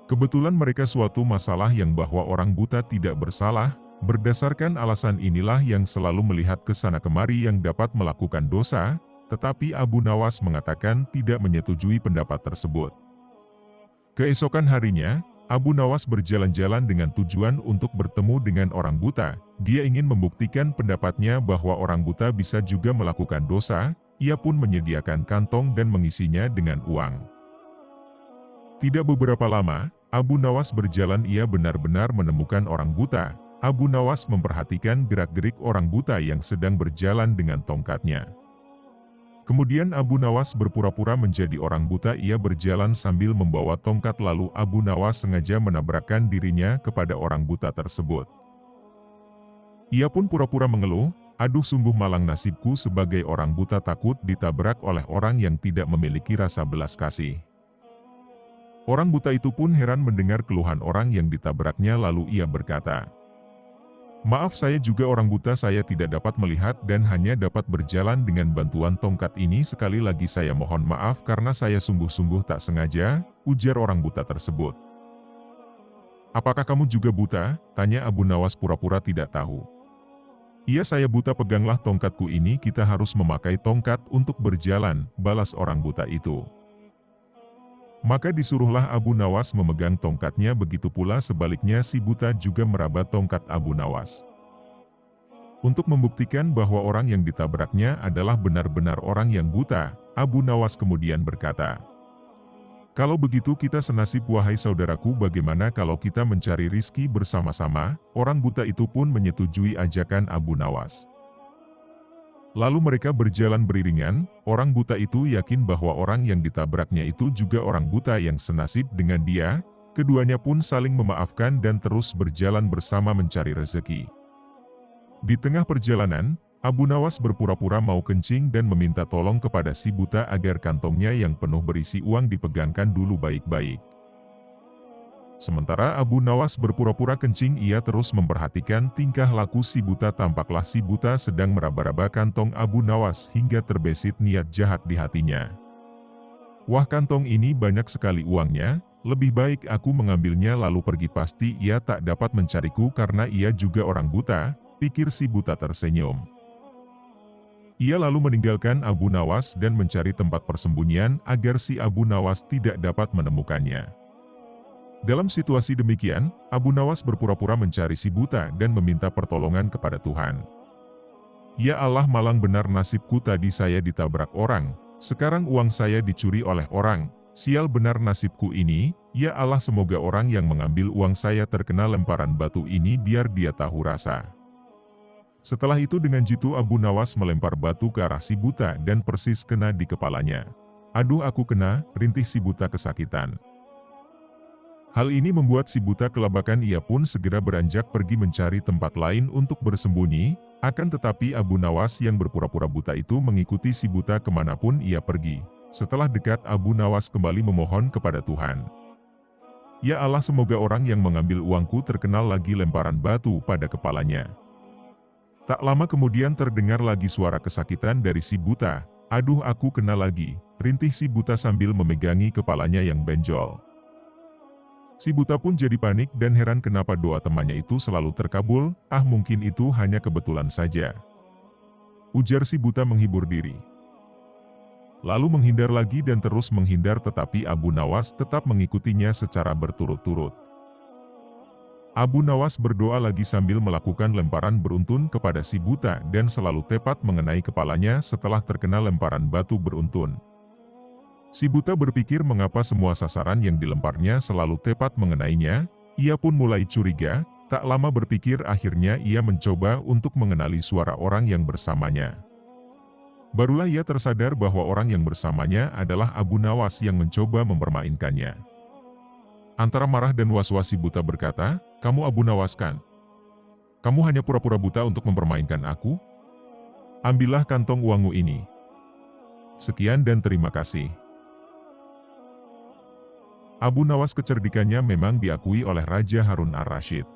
Kebetulan mereka suatu masalah yang bahwa orang buta tidak bersalah, berdasarkan alasan inilah yang selalu melihat ke sana kemari yang dapat melakukan dosa, tetapi Abu Nawas mengatakan tidak menyetujui pendapat tersebut. Keesokan harinya, Abu Nawas berjalan-jalan dengan tujuan untuk bertemu dengan orang buta. Dia ingin membuktikan pendapatnya bahwa orang buta bisa juga melakukan dosa. Ia pun menyediakan kantong dan mengisinya dengan uang. Tidak beberapa lama, Abu Nawas berjalan, ia benar-benar menemukan orang buta. Abu Nawas memperhatikan gerak-gerik orang buta yang sedang berjalan dengan tongkatnya. Kemudian Abu Nawas berpura-pura menjadi orang buta, ia berjalan sambil membawa tongkat, lalu Abu Nawas sengaja menabrakkan dirinya kepada orang buta tersebut. Ia pun pura-pura mengeluh, "Aduh, sungguh malang nasibku sebagai orang buta, takut ditabrak oleh orang yang tidak memiliki rasa belas kasih." Orang buta itu pun heran mendengar keluhan orang yang ditabraknya, lalu ia berkata, "Maaf, saya juga orang buta, saya tidak dapat melihat dan hanya dapat berjalan dengan bantuan tongkat ini. Sekali lagi saya mohon maaf karena saya sungguh-sungguh tak sengaja," ujar orang buta tersebut. "Apakah kamu juga buta?" tanya Abu Nawas pura-pura tidak tahu. "Iya, saya buta, peganglah tongkatku ini, kita harus memakai tongkat untuk berjalan," balas orang buta itu. Maka disuruhlah Abu Nawas memegang tongkatnya, begitu pula sebaliknya si buta juga meraba tongkat Abu Nawas. Untuk membuktikan bahwa orang yang ditabraknya adalah benar-benar orang yang buta, Abu Nawas kemudian berkata, "Kalau begitu kita senasib wahai saudaraku, bagaimana kalau kita mencari rizki bersama-sama?" Orang buta itu pun menyetujui ajakan Abu Nawas. Lalu mereka berjalan beriringan. Orang buta itu yakin bahwa orang yang ditabraknya itu juga orang buta yang senasib dengan dia. Keduanya pun saling memaafkan dan terus berjalan bersama mencari rezeki. Di tengah perjalanan, Abu Nawas berpura-pura mau kencing dan meminta tolong kepada si buta agar kantongnya yang penuh berisi uang dipegangkan dulu baik-baik. Sementara Abu Nawas berpura-pura kencing, ia terus memperhatikan tingkah laku si buta. Tampaklah si buta sedang meraba-raba kantong Abu Nawas hingga terbesit niat jahat di hatinya. "Wah, kantong ini banyak sekali uangnya, lebih baik aku mengambilnya lalu pergi, pasti ia tak dapat mencariku karena ia juga orang buta," pikir si buta tersenyum. Ia lalu meninggalkan Abu Nawas dan mencari tempat persembunyian agar si Abu Nawas tidak dapat menemukannya. Dalam situasi demikian, Abu Nawas berpura-pura mencari si buta dan meminta pertolongan kepada Tuhan. "Ya Allah, malang benar nasibku, tadi saya ditabrak orang, sekarang uang saya dicuri oleh orang, Sial benar nasibku ini, ya Allah, semoga orang yang mengambil uang saya terkena lemparan batu ini biar dia tahu rasa. Setelah itu dengan jitu Abu Nawas melempar batu ke arah si buta dan persis kena di kepalanya. Aduh, aku kena, rintih si buta kesakitan. Hal ini membuat si buta kelabakan, ia pun segera beranjak pergi mencari tempat lain untuk bersembunyi, akan tetapi Abu Nawas yang berpura-pura buta itu mengikuti si buta kemanapun ia pergi. Setelah dekat, Abu Nawas kembali memohon kepada Tuhan. Ya Allah, semoga orang yang mengambil uangku terkenal lagi lemparan batu pada kepalanya. Tak lama kemudian terdengar lagi suara kesakitan dari si buta. Aduh, aku kena lagi, rintih si buta sambil memegangi kepalanya yang benjol. Si buta pun jadi panik dan heran kenapa doa temannya itu selalu terkabul. Ah, mungkin itu hanya kebetulan saja, ujar si buta menghibur diri. Lalu menghindar lagi dan terus menghindar, tetapi Abu Nawas tetap mengikutinya secara berturut-turut. Abu Nawas berdoa lagi sambil melakukan lemparan beruntun kepada si buta dan selalu tepat mengenai kepalanya setelah terkena lemparan batu beruntun. Si buta berpikir mengapa semua sasaran yang dilemparnya selalu tepat mengenainya, ia pun mulai curiga. Tak lama berpikir, akhirnya ia mencoba untuk mengenali suara orang yang bersamanya. Barulah ia tersadar bahwa orang yang bersamanya adalah Abu Nawas yang mencoba mempermainkannya. Antara marah dan was-was si buta berkata, "Kamu Abu Nawas kan? Kamu hanya pura-pura buta untuk mempermainkan aku? Ambillah kantong uangmu ini. Sekian dan terima kasih." Abu Nawas kecerdikannya memang diakui oleh Raja Harun ar-Rasyid.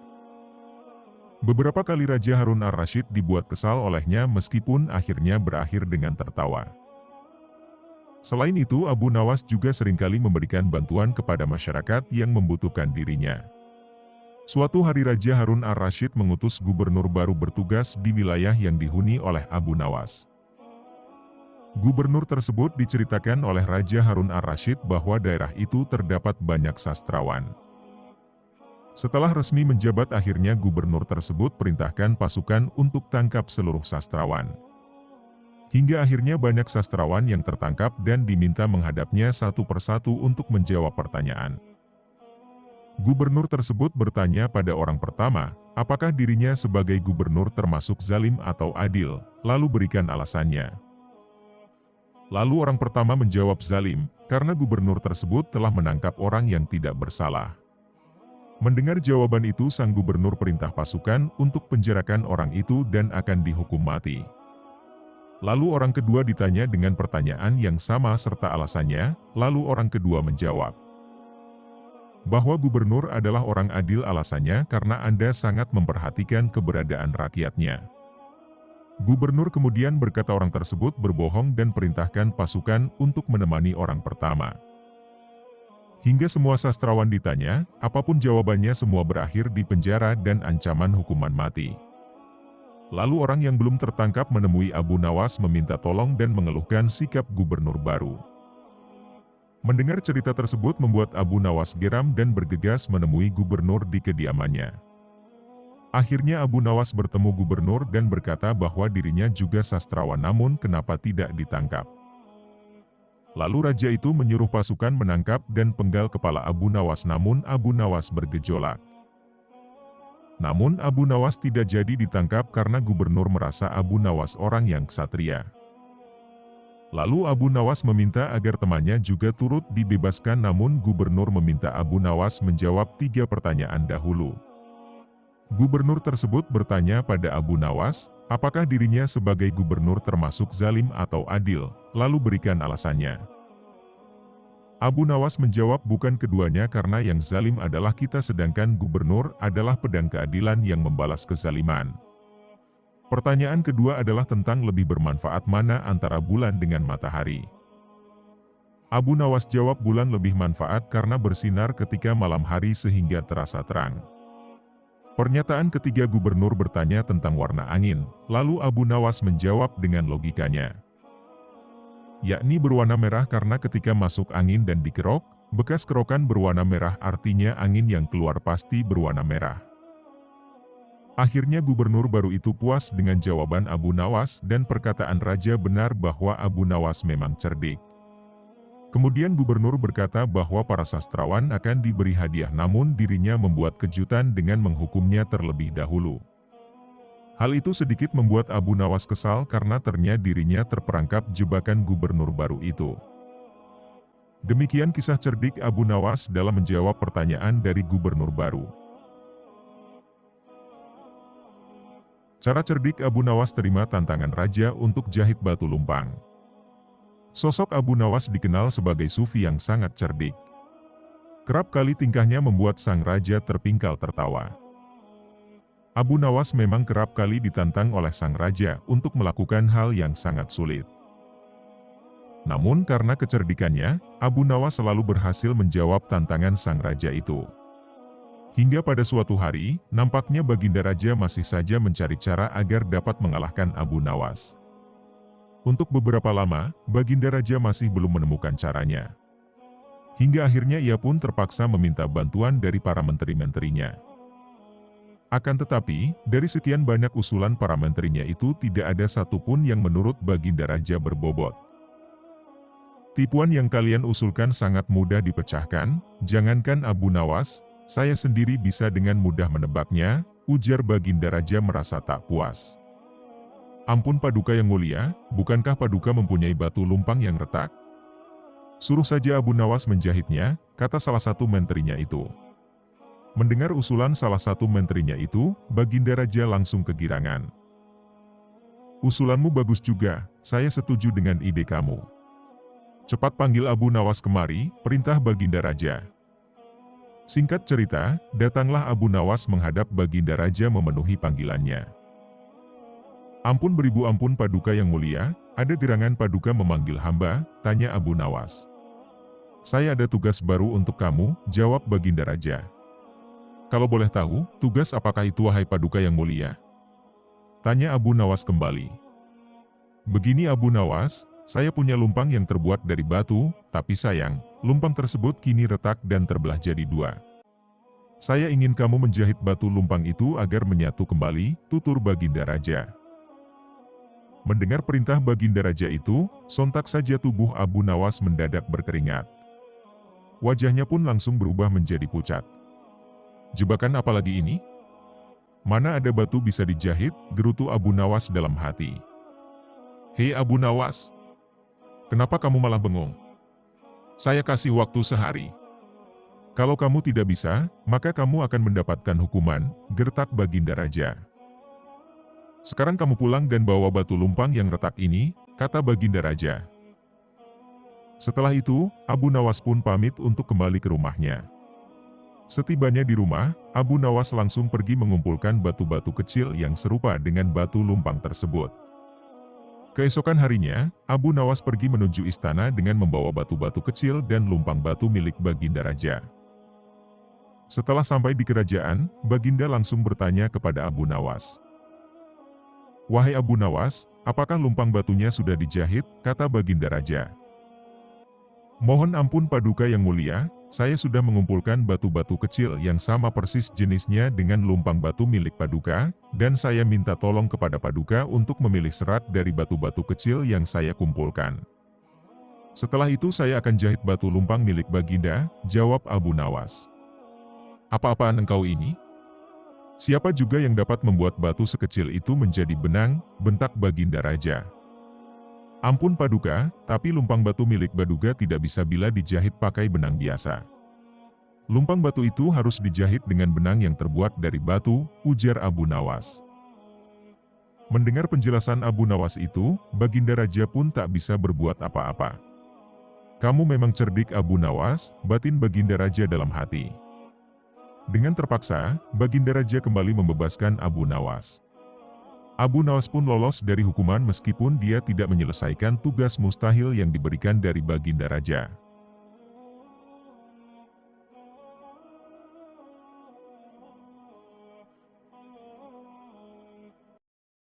Beberapa kali Raja Harun ar-Rasyid dibuat kesal olehnya meskipun akhirnya berakhir dengan tertawa. Selain itu, Abu Nawas juga seringkali memberikan bantuan kepada masyarakat yang membutuhkan dirinya. Suatu hari Raja Harun ar-Rasyid mengutus gubernur baru bertugas di wilayah yang dihuni oleh Abu Nawas. Gubernur tersebut diceritakan oleh Raja Harun ar-Rasyid bahwa daerah itu terdapat banyak sastrawan. Setelah resmi menjabat, akhirnya gubernur tersebut perintahkan pasukan untuk tangkap seluruh sastrawan. Hingga akhirnya banyak sastrawan yang tertangkap dan diminta menghadapnya satu persatu untuk menjawab pertanyaan. Gubernur tersebut bertanya pada orang pertama, apakah dirinya sebagai gubernur termasuk zalim atau adil, lalu berikan alasannya. Lalu orang pertama menjawab zalim, karena gubernur tersebut telah menangkap orang yang tidak bersalah. Mendengar jawaban itu, sang gubernur perintah pasukan untuk penjarakan orang itu dan akan dihukum mati. Lalu orang kedua ditanya dengan pertanyaan yang sama serta alasannya, lalu orang kedua menjawab bahwa gubernur adalah orang adil, alasannya karena Anda sangat memperhatikan keberadaan rakyatnya. Gubernur kemudian berkata orang tersebut berbohong dan perintahkan pasukan untuk menemani orang pertama. Hingga semua sastrawan ditanya, apapun jawabannya semua berakhir di penjara dan ancaman hukuman mati. Lalu orang yang belum tertangkap menemui Abu Nawas meminta tolong dan mengeluhkan sikap gubernur baru. Mendengar cerita tersebut membuat Abu Nawas geram dan bergegas menemui gubernur di kediamannya. Akhirnya Abu Nawas bertemu gubernur dan berkata bahwa dirinya juga sastrawan, namun kenapa tidak ditangkap. Lalu raja itu menyuruh pasukan menangkap dan penggal kepala Abu Nawas, namun Abu Nawas bergejolak. Namun Abu Nawas tidak jadi ditangkap karena gubernur merasa Abu Nawas orang yang ksatria. Lalu Abu Nawas meminta agar temannya juga turut dibebaskan, namun gubernur meminta Abu Nawas menjawab 3 pertanyaan dahulu. Gubernur tersebut bertanya pada Abu Nawas, apakah dirinya sebagai gubernur termasuk zalim atau adil, lalu berikan alasannya. Abu Nawas menjawab bukan keduanya, karena yang zalim adalah kita sedangkan gubernur adalah pedang keadilan yang membalas kezaliman. Pertanyaan kedua adalah tentang lebih bermanfaat mana antara bulan dengan matahari. Abu Nawas jawab bulan lebih manfaat karena bersinar ketika malam hari sehingga terasa terang. Pernyataan ketiga gubernur bertanya tentang warna angin, lalu Abu Nawas menjawab dengan logikanya, yakni berwarna merah karena ketika masuk angin dan dikerok, bekas kerokan berwarna merah, artinya angin yang keluar pasti berwarna merah. Akhirnya gubernur baru itu puas dengan jawaban Abu Nawas dan perkataan raja benar bahwa Abu Nawas memang cerdik. Kemudian gubernur berkata bahwa para sastrawan akan diberi hadiah, namun dirinya membuat kejutan dengan menghukumnya terlebih dahulu. Hal itu sedikit membuat Abu Nawas kesal karena ternyata dirinya terperangkap jebakan gubernur baru itu. Demikian kisah cerdik Abu Nawas dalam menjawab pertanyaan dari gubernur baru. Cara cerdik Abu Nawas terima tantangan raja untuk jahit batu lumpang. Sosok Abu Nawas dikenal sebagai sufi yang sangat cerdik. Kerap kali tingkahnya membuat sang raja terpingkal tertawa. Abu Nawas memang kerap kali ditantang oleh sang raja untuk melakukan hal yang sangat sulit. Namun karena kecerdikannya, Abu Nawas selalu berhasil menjawab tantangan sang raja itu. Hingga pada suatu hari, nampaknya Baginda Raja masih saja mencari cara agar dapat mengalahkan Abu Nawas. Untuk beberapa lama, Baginda Raja masih belum menemukan caranya. Hingga akhirnya ia pun terpaksa meminta bantuan dari para menteri-menterinya. Akan tetapi, dari sekian banyak usulan para menterinya itu tidak ada satupun yang menurut Baginda Raja berbobot. Tipuan yang kalian usulkan sangat mudah dipecahkan, jangankan Abu Nawas, saya sendiri bisa dengan mudah menebaknya, ujar Baginda Raja merasa tak puas. Ampun Paduka yang mulia, bukankah Paduka mempunyai batu lumpang yang retak? Suruh saja Abu Nawas menjahitnya, kata salah satu menterinya itu. Mendengar usulan salah satu menterinya itu, Baginda Raja langsung kegirangan. Usulanmu bagus juga, saya setuju dengan ide kamu. Cepat panggil Abu Nawas kemari, perintah Baginda Raja. Singkat cerita, datanglah Abu Nawas menghadap Baginda Raja memenuhi panggilannya. Ampun beribu ampun Paduka yang mulia, ada gerangan Paduka memanggil hamba, tanya Abu Nawas. Saya ada tugas baru untuk kamu, jawab Baginda Raja. Kalau boleh tahu, tugas apakah itu wahai Paduka yang mulia? Tanya Abu Nawas kembali. Begini Abu Nawas, saya punya lumpang yang terbuat dari batu, tapi sayang, lumpang tersebut kini retak dan terbelah jadi dua. Saya ingin kamu menjahit batu lumpang itu agar menyatu kembali, tutur Baginda Raja. Mendengar perintah Baginda Raja itu, sontak saja tubuh Abu Nawas mendadak berkeringat. Wajahnya pun langsung berubah menjadi pucat. Jebakan apa lagi ini? Mana ada batu bisa dijahit, gerutu Abu Nawas dalam hati. Hei Abu Nawas, kenapa kamu malah bengong? Saya kasih waktu sehari. Kalau kamu tidak bisa, maka kamu akan mendapatkan hukuman, gertak Baginda Raja. Sekarang kamu pulang dan bawa batu lumpang yang retak ini, kata Baginda Raja. Setelah itu, Abu Nawas pun pamit untuk kembali ke rumahnya. Setibanya di rumah, Abu Nawas langsung pergi mengumpulkan batu-batu kecil yang serupa dengan batu lumpang tersebut. Keesokan harinya, Abu Nawas pergi menuju istana dengan membawa batu-batu kecil dan lumpang batu milik Baginda Raja. Setelah sampai di kerajaan, Baginda langsung bertanya kepada Abu Nawas. Wahai Abu Nawas, apakah lumpang batunya sudah dijahit, kata Baginda Raja. Mohon ampun Paduka yang mulia, saya sudah mengumpulkan batu-batu kecil yang sama persis jenisnya dengan lumpang batu milik Paduka, dan saya minta tolong kepada Paduka untuk memilih serat dari batu-batu kecil yang saya kumpulkan. Setelah itu saya akan jahit batu lumpang milik Baginda, jawab Abu Nawas. Apa-apaan engkau ini? Siapa juga yang dapat membuat batu sekecil itu menjadi benang, bentak Baginda Raja. Ampun Paduka, tapi lumpang batu milik Paduka tidak bisa bila dijahit pakai benang biasa. Lumpang batu itu harus dijahit dengan benang yang terbuat dari batu, ujar Abu Nawas. Mendengar penjelasan Abu Nawas itu, Baginda Raja pun tak bisa berbuat apa-apa. Kamu memang cerdik Abu Nawas, batin Baginda Raja dalam hati. Dengan terpaksa, Baginda Raja kembali membebaskan Abu Nawas. Abu Nawas pun lolos dari hukuman meskipun dia tidak menyelesaikan tugas mustahil yang diberikan dari Baginda Raja.